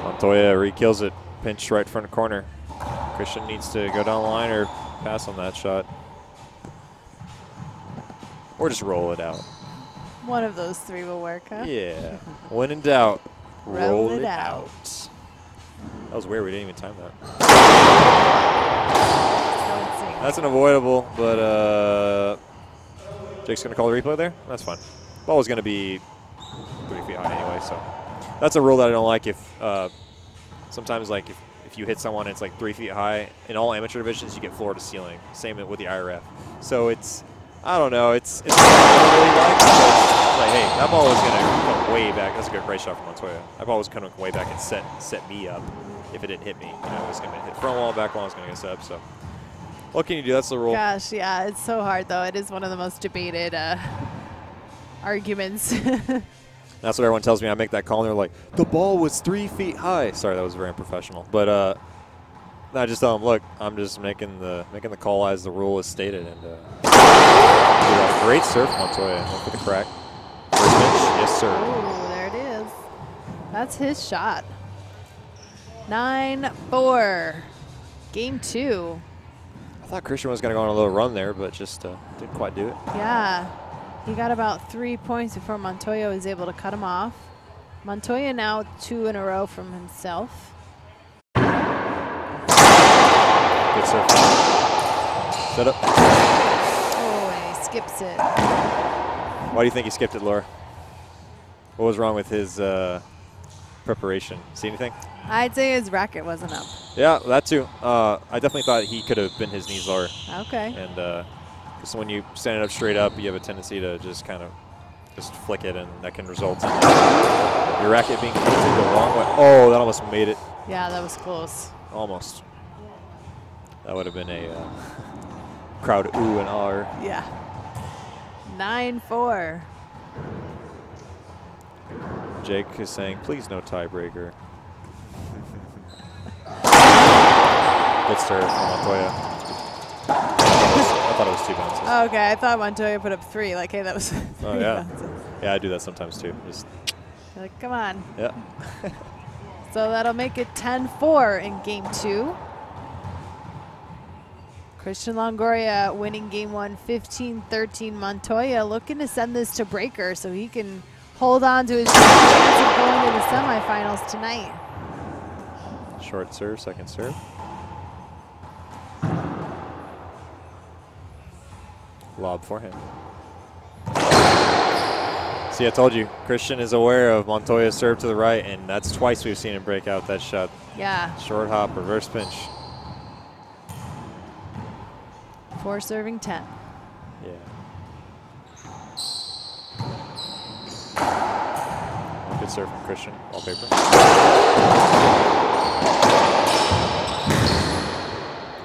Montoya re-kills it. Pinch right front corner. Christian needs to go down the line or pass on that shot. Or just roll it out. One of those 3 will work, huh? Yeah. When in doubt, roll it out. out. That was weird. We didn't even time that. So That's an avoidable, but Jake's going to call the replay there? That's fine. Ball was going to be 3 feet high anyway, so. That's a rule that I don't like if sometimes, like, if if you hit someone, it's like 3 feet high. In all amateur divisions, you get floor to ceiling. Same with the IRF. So it's, I don't know, it's I don't really like, hey, that ball was going to come way back. That's a great shot from Montoya. That ball was coming way back and set me up if it didn't hit me. You know, it was going to hit front wall, back wall, I was going to get set up. So what can you do? That's the rule. Gosh, yeah, it's so hard, though. It is one of the most debated arguments. That's what everyone tells me. I make that call, and they're like, the ball was 3 feet high. Sorry, that was very unprofessional. But I just tell them, look, I'm just making the call as the rule is stated. And great serve, Montoya. Went for the crack. First pitch, yes, sir. Ooh, there it is. That's his shot. 9-4. Game 2. I thought Christian was going to go on a little run there, but just didn't quite do it. Yeah. He got about 3 points before Montoya was able to cut him off. Montoya now 2 in a row from himself. Good serve. Set up. Oh, and he skips it. Why do you think he skipped it, Laura? What was wrong with his preparation? See anything? I'd say his racket wasn't up. Yeah, that too. I definitely thought he could have bent his knees lower. Okay. And because when you stand it up straight up, you have a tendency to just kind of just flick it, and that can result in your racket being pointed the wrong way. Oh, that almost made it. Yeah, that was close. Almost. That would have been a crowd ooh and ah. Yeah. 9-4. Jake is saying, please no tiebreaker. Good serve from Montoya. I thought it was 2 bounces. Okay, I thought Montoya put up 3. Like, hey, that was 3 bounces. Yeah, I do that sometimes too. Just You're like, come on. yeah. So that'll make it 10-4 in game 2. Christian Longoria winning game 1, 15-13. Montoya looking to send this to breaker so he can hold on to his chance of going to the semifinals tonight. Short serve, second serve. Lob for him. See, I told you, Christian is aware of Montoya's serve to the right, and that's twice we've seen him break out that shot. Yeah. Short hop, reverse pinch. 4 serving 10. Yeah. Good serve from Christian, all paper.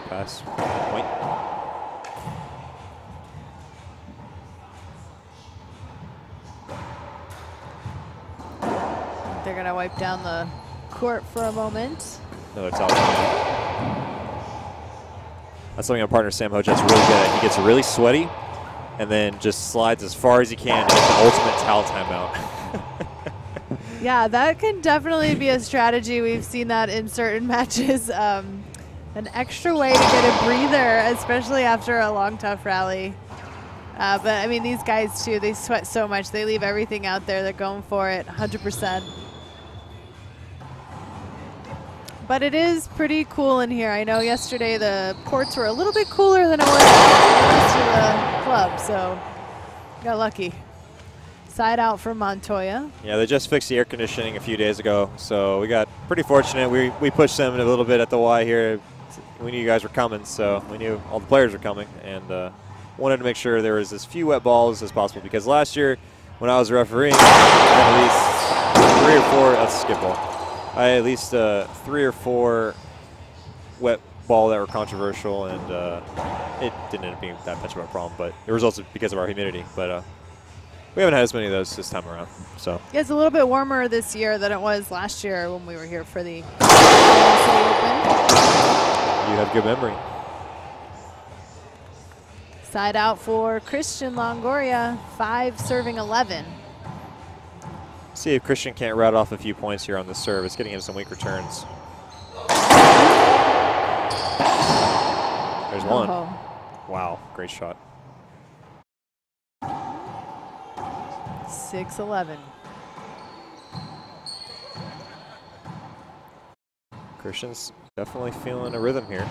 Pass, point. They're going to wipe down the court for a moment. Another top. That's something our partner Sam Hojet's really good at. He gets really sweaty and then just slides as far as he can to get the ultimate towel timeout. Yeah, that can definitely be a strategy. We've seen that in certain matches. An extra way to get a breather, especially after a long, tough rally. But, I mean, these guys, too, they sweat so much. They leave everything out there. They're going for it 100%. But it is pretty cool in here. I know yesterday the courts were a little bit cooler than it was to the club, so got lucky. Side out for Montoya. Yeah, they just fixed the air conditioning a few days ago, so we got pretty fortunate. We pushed them a little bit at the Y here. We knew you guys were coming, so we knew all the players were coming, and wanted to make sure there was as few wet balls as possible, because last year when I was refereeing, I had at least 3 or 4, that's a skip ball. I had at least 3 or 4 wet ball that were controversial, and it didn't end up being that much of a problem, but it resulted because of our humidity. But we haven't had as many of those this time around. So yeah, it's a little bit warmer this year than it was last year when we were here for the City Open. You have good memory. Side out for Christian Longoria, 5 serving 11. See if Christian can't route off a few points here on the serve. It's getting him some weak returns. There's one. Wow, great shot. 6-11. Christian's definitely feeling a rhythm here.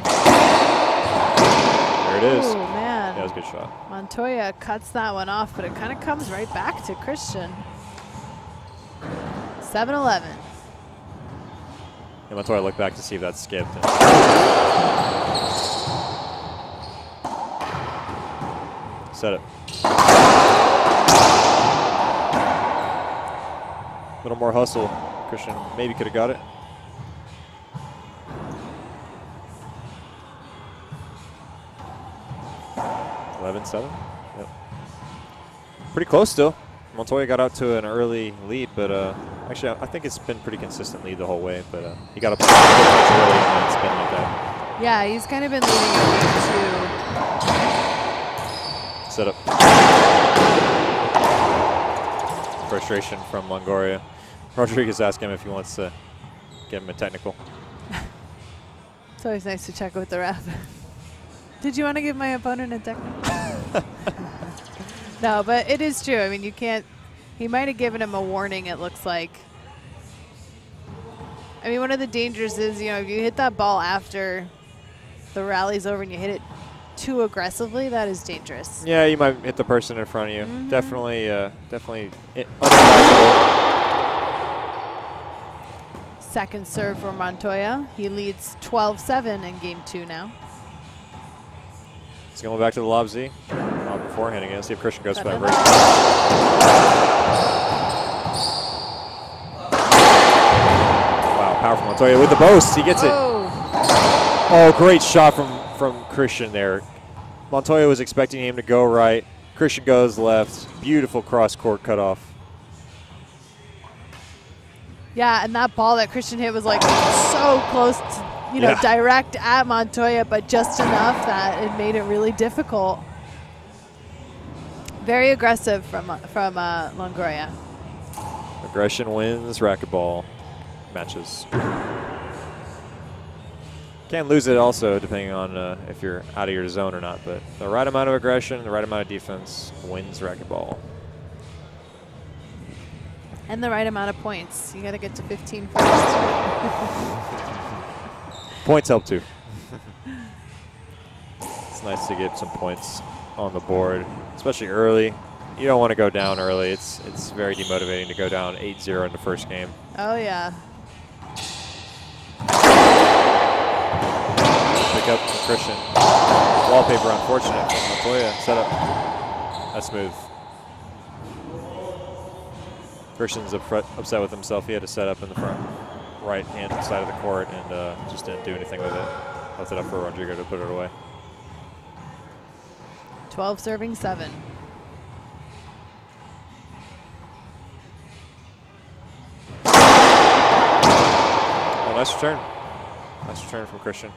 There it is. Oh, man. That was a good shot. Montoya cuts that one off, but it kind of comes right back to Christian. 7-11. And Montoya looked back to see if that skipped. Set it. A little more hustle. Christian maybe could have got it. 11-7. Yep. Pretty close still. Montoya got out to an early lead, but actually I think it's been pretty consistent lead the whole way. But he got up early and it's been like that. Yeah, he's kind of been leading into Set up. Frustration from Longoria. Rodrigo's asking him if he wants to give him a technical. It's always nice to check with the ref. Did you want to give my opponent a technical? No, but it is true. I mean, you can't. He might have given him a warning, it looks like. I mean, one of the dangers is, if you hit that ball after the rally's over and you hit it too aggressively, that is dangerous. Yeah, you might hit the person in front of you. Definitely, definitely. Second serve for Montoya. He leads 12-7 in game 2 now. He's going back to the lob Z. Beforehand again. See if Christian goes for that break. Wow, powerful Montoya with the boast. He gets it. Oh, great shot from Christian there. Montoya was expecting him to go right. Christian goes left. Beautiful cross-court cutoff. Yeah, and that ball that Christian hit was like so close to, direct at Montoya, but just enough that it made it really difficult. Very aggressive from Longoria. Aggression wins racquetball matches. Can lose it also depending on if you're out of your zone or not, but the right amount of aggression, the right amount of defense wins racquetball. And the right amount of points. You got to get to 15 first. Points help too. It's nice to get some points on the board, especially early. You don't want to go down early. It's very demotivating to go down 8-0 in the first game. Oh yeah. Pick up from Christian. Wallpaper unfortunate. Montoya set up. That's smooth. Christian's upset with himself. He had to set up in the front right-hand side of the court and just didn't do anything with it. Left it up for Rodrigo to put it away. 12 serving 7. Oh, nice return. Nice return from Christian.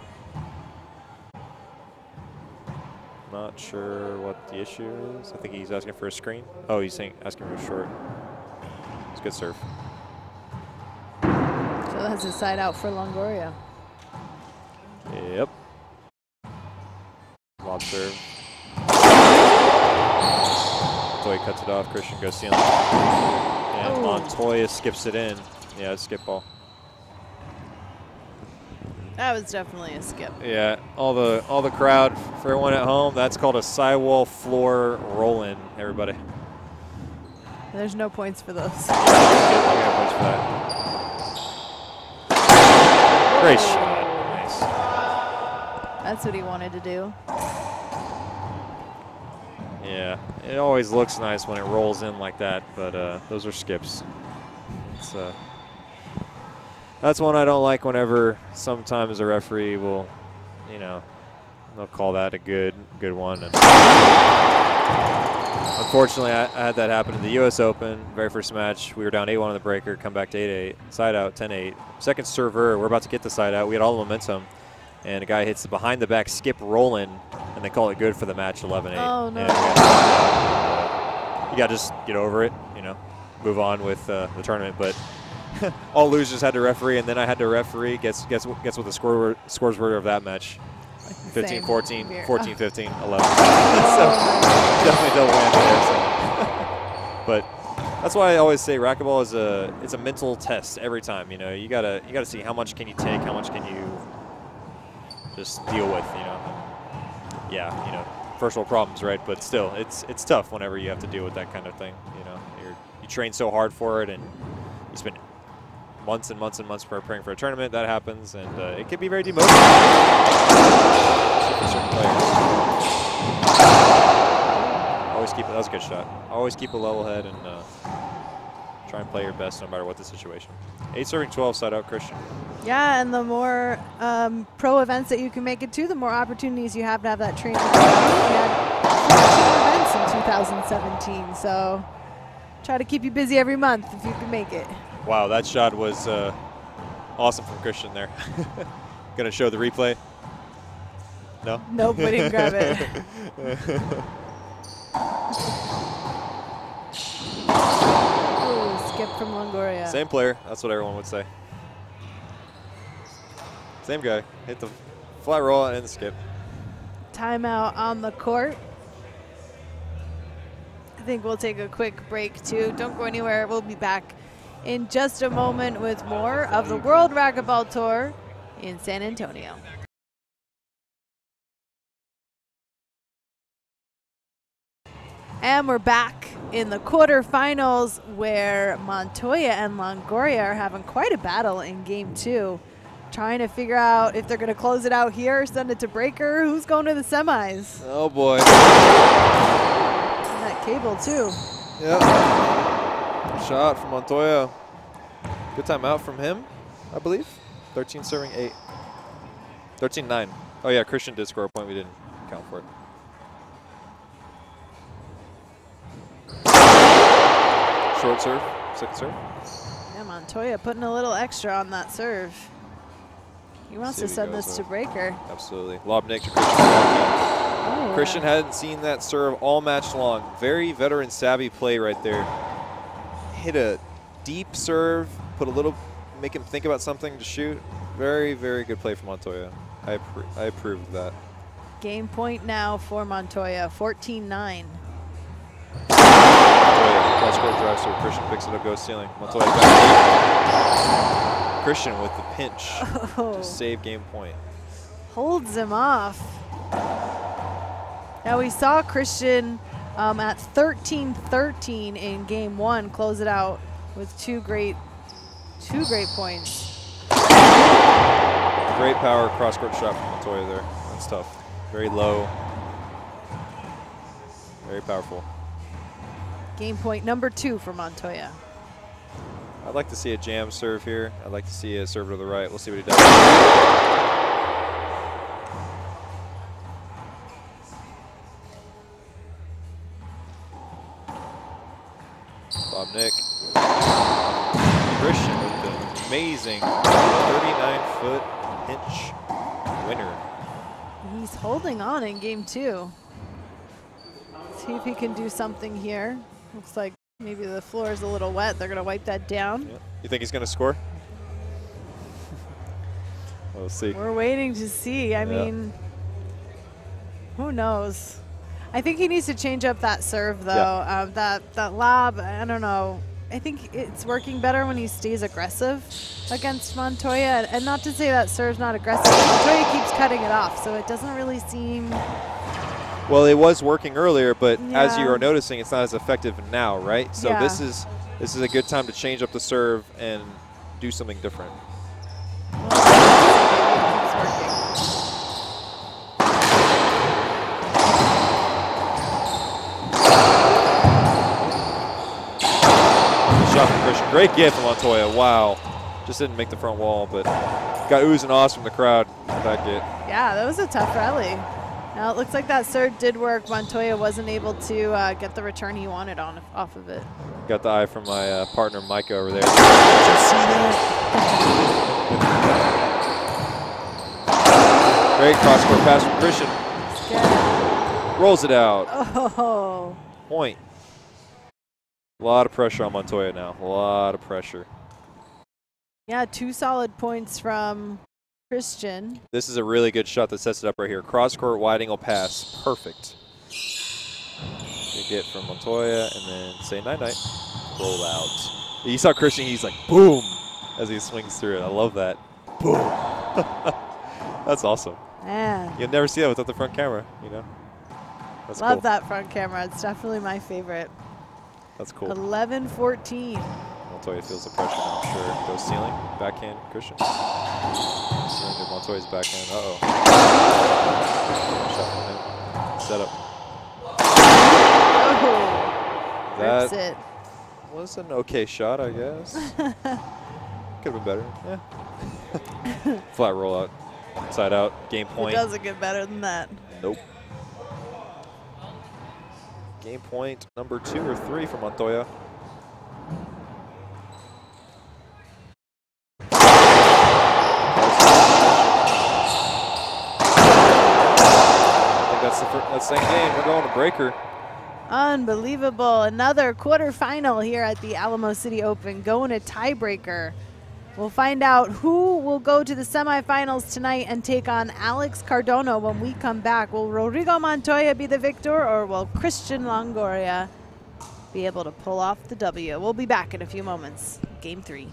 Not sure what the issue is. I think he's asking for a screen. Oh, he's asking for a short. It's a good serve. So that's a side out for Longoria. Yep. Lob serve. Montoya cuts it off. Christian goes ceiling. And Montoya skips it in. Yeah, it's skip ball. That was definitely a skip. Yeah, all the crowd for everyone at home. That's called a sidewall floor roll-in. Everybody. There's no points for those. I'll get points for that. Great shot. Nice. That's what he wanted to do. Yeah, it always looks nice when it rolls in like that, but those are skips. It's, that's one I don't like whenever sometimes a referee will, they'll call that a good one. And unfortunately, I had that happen in the U.S. Open, very first match. We were down 8-1 on the breaker, come back to 8-8, side out, 10-8. Second server, we're about to get the side out. We had all the momentum, and a guy hits the behind-the-back skip roll-in, and they call it good for the match, 11-8. Oh, no. You got to just get over it, move on with the tournament. But all losers had to referee, and then I had to referee. Guess what the scores were of that match. 15-14, 14-15, 11. So definitely don't win there. So. But that's why I always say racquetball is it's a mental test every time. You gotta see how much can you take, how much can you just deal with. Yeah, first world problems, right? But still, it's tough whenever you have to deal with that kind of thing. You train so hard for it, and you spend months and months and months preparing for a tournament. That happens, and it can be very demotivating for certain players. Always keep that was a good shot. Always keep a level head and try and play your best no matter what the situation. 8 serving 12 side out Christian. Yeah, and the more pro events that you can make it to, the more opportunities you have to have that training. We had 14 events in 2017, so try to keep you busy every month if you can make it. Wow, that shot was awesome from Christian there. Gonna show the replay? No? Nope, we didn't grab it. Ooh, skip from Longoria. Same player, that's what everyone would say. Same guy, hit the flat roll and the skip. Timeout on the court. I think we'll take a quick break too. Don't go anywhere, we'll be back in just a moment with more of the World Racquetball Tour in San Antonio. And we're back in the quarterfinals where Montoya and Longoria are having quite a battle in game 2. Trying to figure out if they're going to close it out here, send it to breaker. Who's going to the semis? Oh boy. And that cable too. Yep. Shot from Montoya. Good timeout from him, I believe. 13 serving 8. 13-9. Oh yeah, Christian did score a point. We didn't count for it. Short serve, second serve. Yeah, Montoya putting a little extra on that serve. He wants to send this to breaker. Absolutely. Lob Nick to Christian. Oh, Christian hadn't seen that serve all match long. Very veteran savvy play right there. Hit a deep serve, put a little, make him think about something to shoot. Very, very good play from Montoya. I approve of that. Game point now for Montoya, 14-9. Cross court drive serve. Christian picks it up, goes ceiling. Montoya back. Christian with the pinch to save game point. Holds him off. Now we saw Christian at 13-13 in game 1 close it out with two great points. Great power cross court shot from Montoya there. That's tough. Very low. Very powerful. Game point number 2 for Montoya. I'd like to see a jam serve here. I'd like to see a serve to the right. We'll see what he does. Bob Nick. Christian with the amazing 39-foot pinch winner. He's holding on in game 2. See if he can do something here. Looks like maybe the floor is a little wet. They're going to wipe that down. Yeah. You think he's going to score? We'll see. We're waiting to see. I mean, who knows? I think he needs to change up that serve, though. Yeah. That lob, I don't know. I think it's working better when he stays aggressive against Montoya. And not to say that serve's not aggressive. Montoya keeps cutting it off, so it doesn't really seem... Well, it was working earlier, but as you are noticing, it's not as effective now, right? So this is a good time to change up the serve and do something different. Shot from Christian. Great gift from Montoya. Wow. Just didn't make the front wall, but got oohs and ahs from the crowd with that get. Yeah, that was a tough rally. Now it looks like that serve did work. Montoya wasn't able to get the return he wanted off of it. Got the eye from my partner Micah over there. Did you see that? Great cross-court pass from Christian. Rolls it out. Oh. Point. A lot of pressure on Montoya now. A lot of pressure. Yeah, 2 solid points from Christian. This is a really good shot that sets it up right here. Cross-court wide angle pass. Perfect. Good get from Montoya, and then say night-night. Roll out. You saw Christian, he's like, boom, as he swings through it. I love that. Boom. That's awesome. Man. You'll never see that without the front camera, you know? That's Love cool. that front camera. It's definitely my favorite. That's cool. 11-14. Montoya feels the pressure now, I'm sure. Goes ceiling, backhand, Christian. Ceiling to Montoya's backhand. Uh-oh. Shot from him. Set up. Oh, That it. was an okay shot, I guess. Could have been better. Yeah. Flat rollout. Side out. Game point. It doesn't get better than that. Nope. Game point number 2 or 3 for Montoya. I think that's the same game. We're going to breaker. Unbelievable. Another quarterfinal here at the Alamo City Open, going to tiebreaker. We'll find out who will go to the semifinals tonight and take on Alex Cardona when we come back. Will Rodrigo Montoya be the victor, or will Christian Longoria be able to pull off the W? We'll be back in a few moments. Game 3.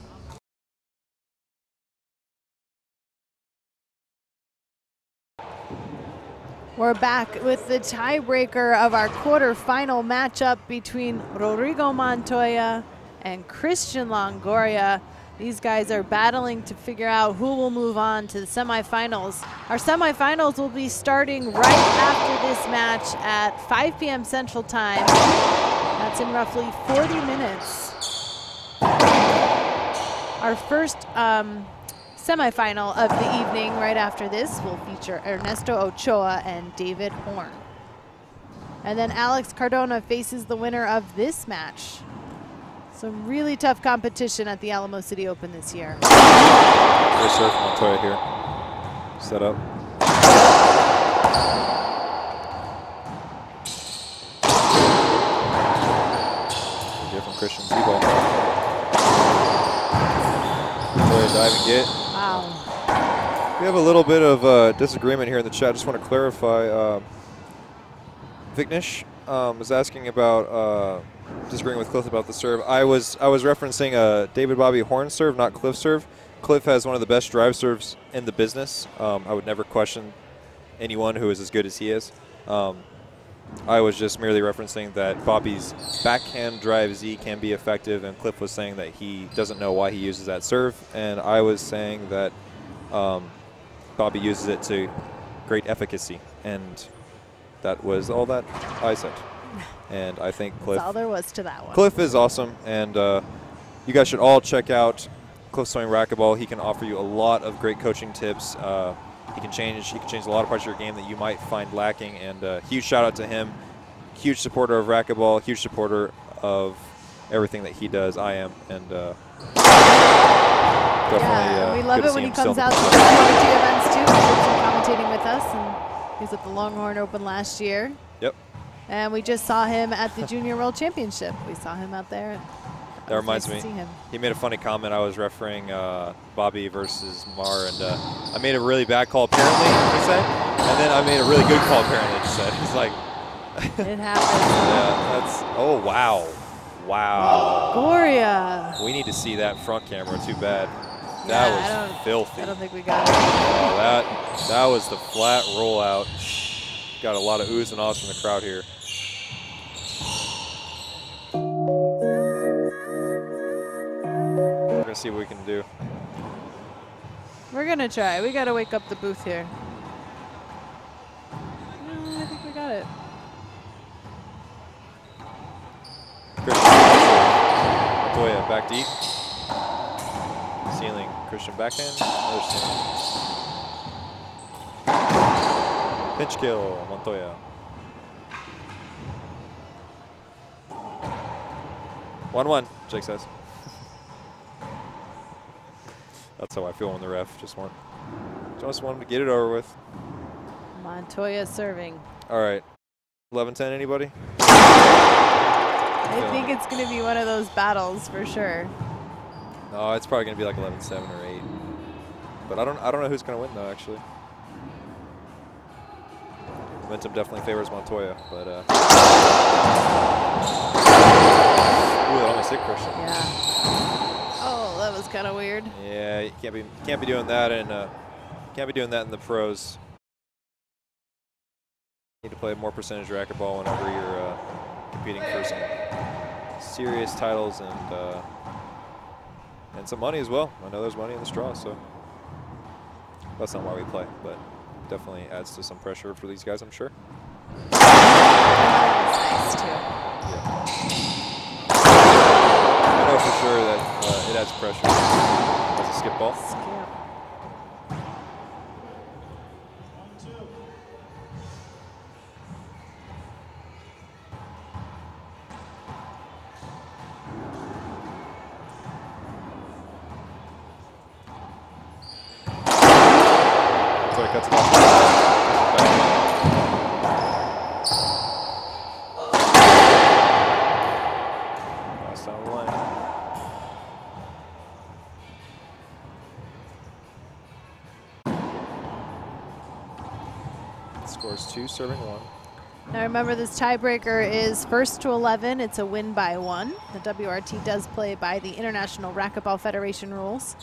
We're back with the tiebreaker of our quarterfinal matchup between Rodrigo Montoya and Christian Longoria. These guys are battling to figure out who will move on to the semifinals. Our semifinals will be starting right after this match at 5 p.m. Central Time. That's in roughly 40 minutes. Our first semifinal of the evening right after this will feature Ernesto Ochoa and David Horn. And then Alex Cardona faces the winner of this match. Some really tough competition at the Alamo City Open this year. Great serve from Montoya here. Set up. Good from Christian Z-ball. Montoya dive and get. Wow. We have a little bit of disagreement here in the chat. Just want to clarify. Vignesh was asking about disagreeing with Cliff about the serve. I was referencing David Bobby Horn serve, not Cliff serve. Cliff has one of the best drive serves in the business. I would never question anyone who is as good as he is. I was just merely referencing that Bobby's backhand drive Z can be effective, and Cliff was saying that he doesn't know why he uses that serve, and I was saying that Bobby uses it to great efficacy, and that was all that I said. And I think Cliff. That's all there was to that one. Cliff is awesome, and you guys should all check out Cliff Swing Racquetball. He can offer you a lot of great coaching tips. He can change a lot of parts of your game that you might find lacking. And huge shout out to him. Huge supporter of racquetball. Huge supporter of everything that he does. I am, and definitely. We love it when he comes out to the WRT events too. He's commentating with us, and he was at the Longhorn Open last year. Yep. And we just saw him at the Junior World Championship. We saw him out there. That reminds me. Nice to see him. He made a funny comment. I was refereing Bobby versus Mar, and I made a really bad call apparently, he said, and then I made a really good call apparently, he said. He's like, it happens. Yeah, that's, oh wow. Wow. Longoria. We need to see that front camera, too bad. That was filthy. I don't think we got it. Oh, that was the flat rollout. Got a lot of oohs and ahs from the crowd here. We're going to see what we can do. We're going to try. We got to wake up the booth here. I think we got it. Montoya back deep. Ceiling. Christian backhand. Another ceiling. Pinch kill. Montoya. 1-1, Jake says. That's how I feel when the ref just want him to get it over with. Montoya serving. All right. 11-10, anybody? I think it's going to be one of those battles for sure. No, it's probably going to be like 11-7 or 8. But I don't know who's going to win though, actually. Momentum definitely favors Montoya, but ooh, that almost hit Christian. Yeah. Oh, that was kind of weird. Yeah, you can't be doing that in the pros. You need to play more percentage racquetball whenever you're competing for some serious titles and And some money as well. I know there's money in the straw, so that's not why we play, but definitely adds to some pressure for these guys, I'm sure. Nice too. Yeah. I know for sure that it adds pressure. That's a skip ball. Skip. So it cuts it off. Last down the line. Scores 2, serving 1. Now remember, this tiebreaker is first to 11. It's a win by 1. The WRT does play by the International Racquetball Federation rules.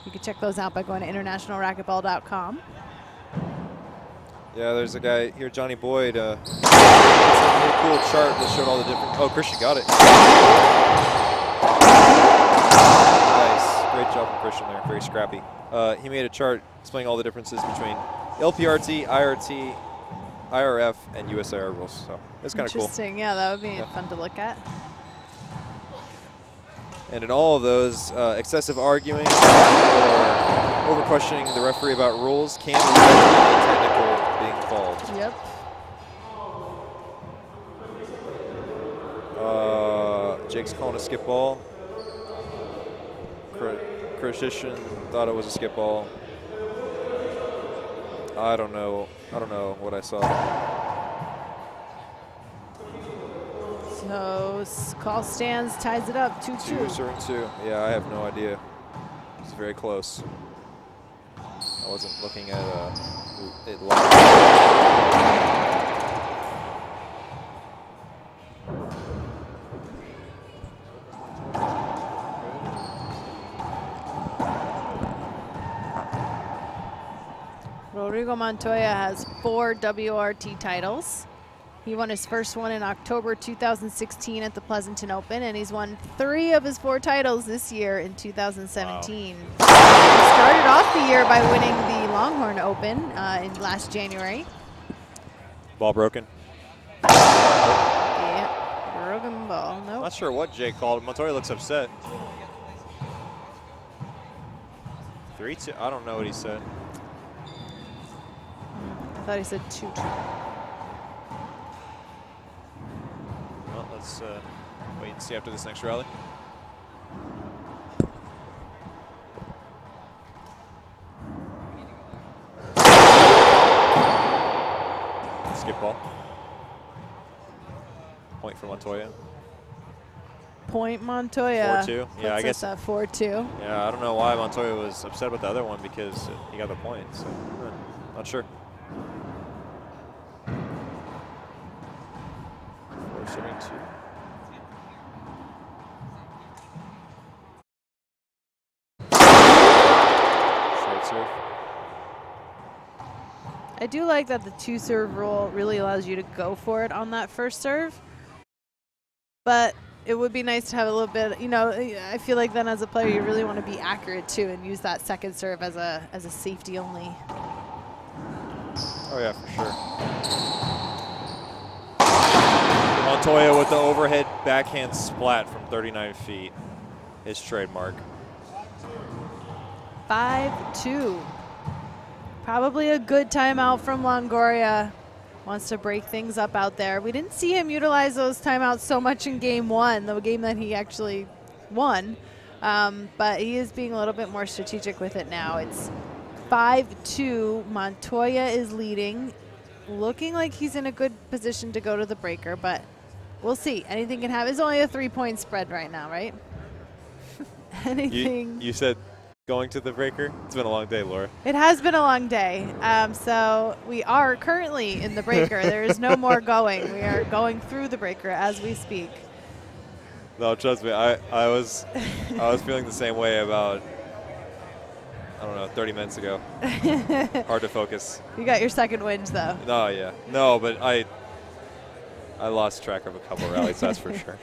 You can check those out by going to internationalracquetball.com. Yeah, there's a guy here, Johnny Boyd. It's a really cool chart that showed all the different. Oh, Christian got it. Nice. Great job from Christian there. Very scrappy. He made a chart explaining all the differences between LPRT, IRT, IRF, and USIR rules. So it's kind of cool. Interesting. Yeah, that would be fun to look at. And in all of those, excessive arguing or over questioning the referee about rules can result in a technical being called. Yep. Jake's calling a skip ball. Christian thought it was a skip ball. I don't know what I saw. So call stands, ties it up, 2-2. 2 serving 2. Yeah, I have no idea. It's very close. I wasn't looking at it live. Rodrigo Montoya has 4 WRT titles. He won his first one in October 2016 at the Pleasanton Open, and he's won 3 of his 4 titles this year in 2017. Wow. He started off the year by winning the Longhorn Open in last January. Ball broken. Yeah, broken ball. Nope. Not sure what Jake called. Montoya looks upset. 3-2. I don't know what he said. I thought he said 2-2. Well, let's wait and see after this next rally. Skip ball. Point for Montoya. Point Montoya. 4-2. Yeah, I guess. 4-2. Yeah, I don't know why Montoya was upset about the other one because he got the point. So, not sure. 4-2. Short serve. I do like that the 2-serve rule really allows you to go for it on that first serve. But it would be nice to have a little bit, you know, I feel like then as a player you really want to be accurate too and use that second serve as a safety only. Oh yeah, for sure. Montoya with the overhead backhand splat from 39 feet. His trademark. 5-2. Probably a good timeout from Longoria. Wants to break things up out there. We didn't see him utilize those timeouts so much in game 1, the game that he actually won. But he is being a little bit more strategic with it now. It's 5-2. Montoya is leading. Looking like he's in a good position to go to the breaker, but we'll see. Anything can happen. It's only a 3-point spread right now, right? Anything. You said going to the breaker? It's been a long day, Laura. It has been a long day. So we are currently in the breaker. There is no more going. We are going through the breaker as we speak. No, trust me. I was feeling the same way about, I don't know, 30 minutes ago. Hard to focus. You got your second wind, though. No, yeah. No, but I lost track of a couple rallies, that's for sure.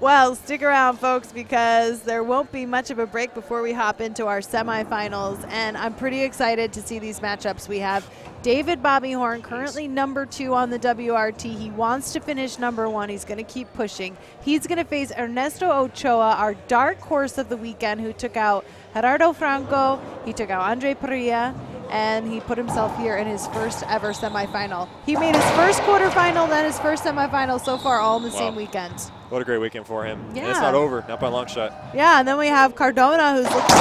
Well, stick around, folks, because there won't be much of a break before we hop into our semifinals, and I'm pretty excited to see these matchups. We have David Bobby Horn, currently number 2 on the WRT. He wants to finish number 1. He's going to keep pushing. He's going to face Ernesto Ochoa, our dark horse of the weekend, who took out Gerardo Franco. He took out Andre Parrilla, and he put himself here in his first ever semifinal. He made his first quarterfinal, then his first semifinal so far, all in the same weekend. What a great weekend for him. Yeah. And it's not over, not by a long shot. Yeah, and then we have Cardona, who's looking to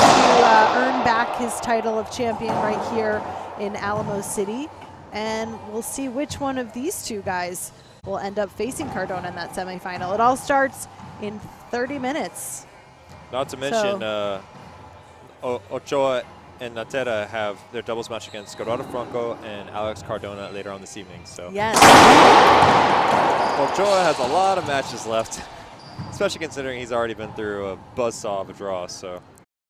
earn back his title of champion right here in Alamo City. And we'll see which one of these two guys will end up facing Cardona in that semifinal. It all starts in 30 minutes. Not to mention, Ochoa and Natera have their doubles match against Gerardo Franco and Alex Cardona later on this evening. So yes. Ochoa has a lot of matches left, especially considering he's already been through a buzzsaw of a draw. So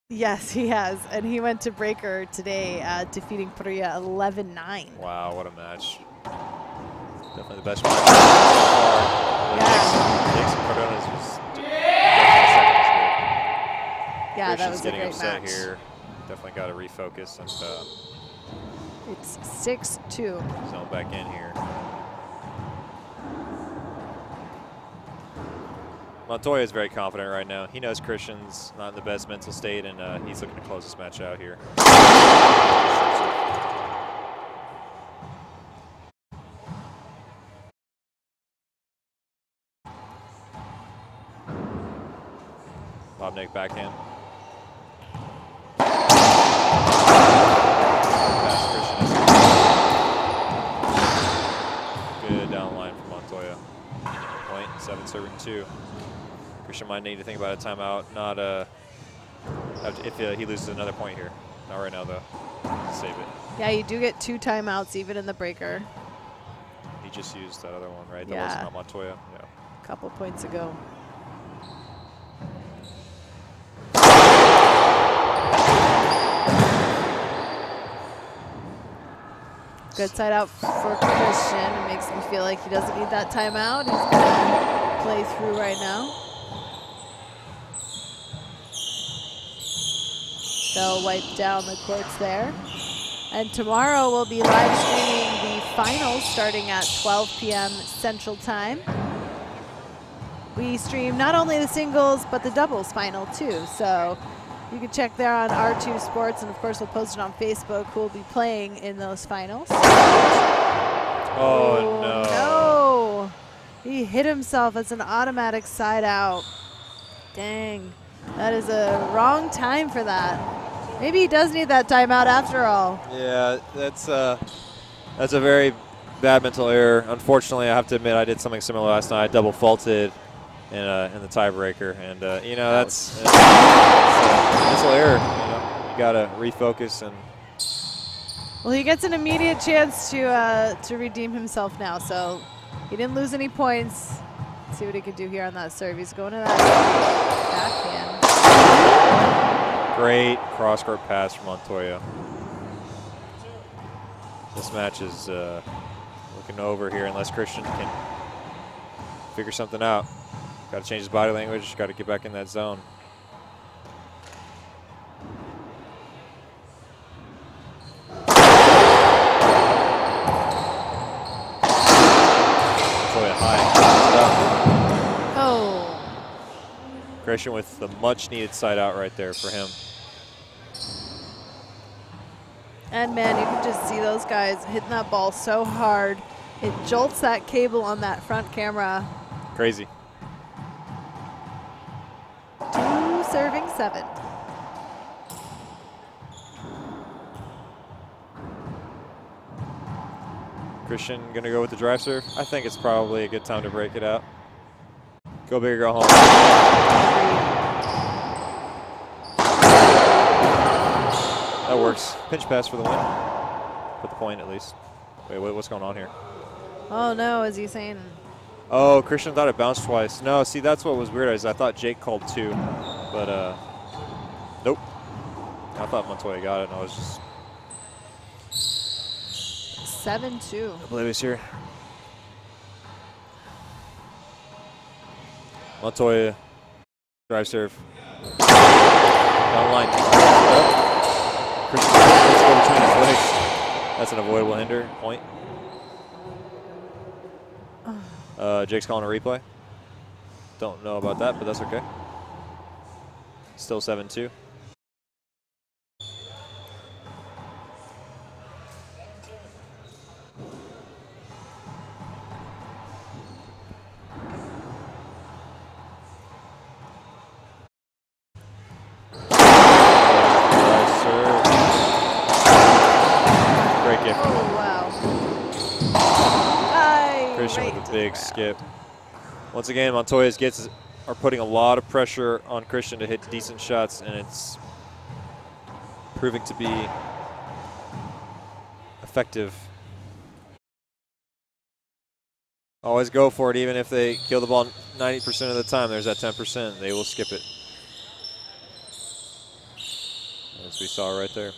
yes, he has, and he went to breaker today, defeating Parrilla 11-9. Wow, what a match! Definitely the best match so far. Jason Cardona's was definitely second. Yeah, that was a getting great upset match. here. Definitely got to refocus and It's 6-2. zone back in here. Montoya is very confident right now. He knows Christian's not in the best mental state, and he's looking to close this match out here. Bobnik backhand. Good down line from Montoya. Point, 7 serving 2. Christian might need to think about a timeout, not if he loses another point here. Not right now, though. Save it. Yeah, you do get 2 timeouts even in the breaker. He just used that other one, right? That Yeah. wasn't on Montoya. Yeah. A couple points ago. Good side out for Christian. It makes me feel like he doesn't need that timeout. He's going to play through right now. They'll wipe down the courts there. And tomorrow we'll be live streaming the finals starting at 12 p.m. Central Time. We stream not only the singles, but the doubles final too. So you can check there on R2 Sports, and of course we'll post it on Facebook who will be playing in those finals. Oh, no. No. He hit himself as an automatic side out. Dang. That is a wrong time for that. Maybe he does need that timeout after all. Yeah, that's a very bad mental error. Unfortunately, I have to admit I did something similar last night. I double faulted in the tiebreaker, and you know that's a mental error. You gotta refocus and. Well, he gets an immediate chance to redeem himself now. So he didn't lose any points. Let's see what he can do here on that serve. He's going to that backhand. Great cross-court pass from Montoya. This match is looking over here unless Christian can figure something out. Got to change his body language. Got to get back in that zone. Montoya high. Oh. Christian with the much-needed side out right there for him. And man, you can just see those guys hitting that ball so hard. It jolts that cable on that front camera. Crazy. 2 serving 7. Christian gonna go with the drive serve. I think it's probably a good time to break it out. Go big or go home. That works. Pinch pass for the win. Put the point at least. Wait, what's going on here? Oh no, is he saying? Oh, Christian thought it bounced twice. No, see, that's what was weird. Is I thought Jake called 2, but nope. I thought Montoya got it, and I was just 7-2. oblivious here. Montoya, drive serve. Down line. Christian, let's go between his legs. That's an avoidable hinder, point. Jake's calling a replay. Don't know about that, but that's okay. Still 7-2. Great gift. Oh, wow. Christian Right with a big skip. Once again, Montoya's are putting a lot of pressure on Christian to hit decent shots, and it's proving to be effective. Always go for it, even if they kill the ball 90% of the time. There's that 10%. They will skip it. As we saw right there.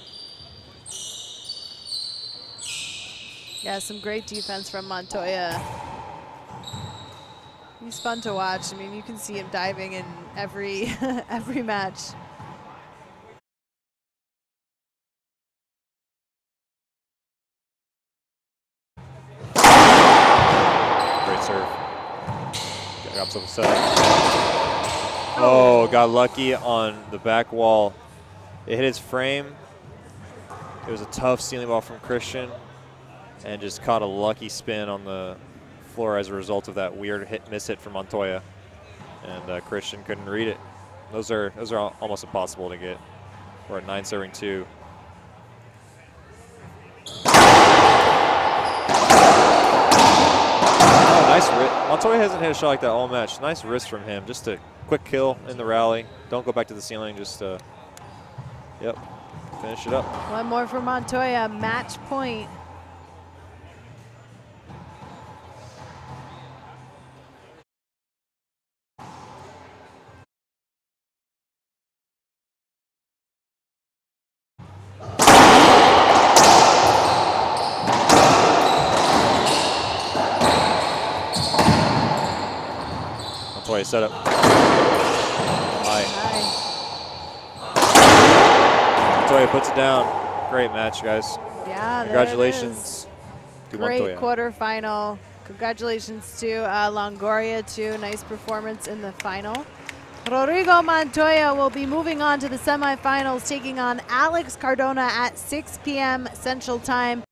Yeah, some great defense from Montoya. He's fun to watch. I mean, you can see him diving in every every match. Great serve. Got himself a set. Oh, got lucky on the back wall. It hit his frame. It was a tough ceiling ball from Christian, and just caught a lucky spin on the floor as a result of that weird miss hit from Montoya, and Christian couldn't read it. Those are almost impossible to get. We're at 9-2. Oh, nice wrist. Montoya hasn't hit a shot like that all match. Nice wrist from him. Just a quick kill in the rally. Don't go back to the ceiling. Just yep, finish it up. One more for Montoya. Match point. Montoya set up. High. Montoya puts it down. Great match, guys. Yeah, congratulations to Great Montoya. Quarterfinal. Congratulations to Longoria too. Nice performance in the final. Rodrigo Montoya will be moving on to the semifinals, taking on Alex Cardona at 6 p.m. Central Time.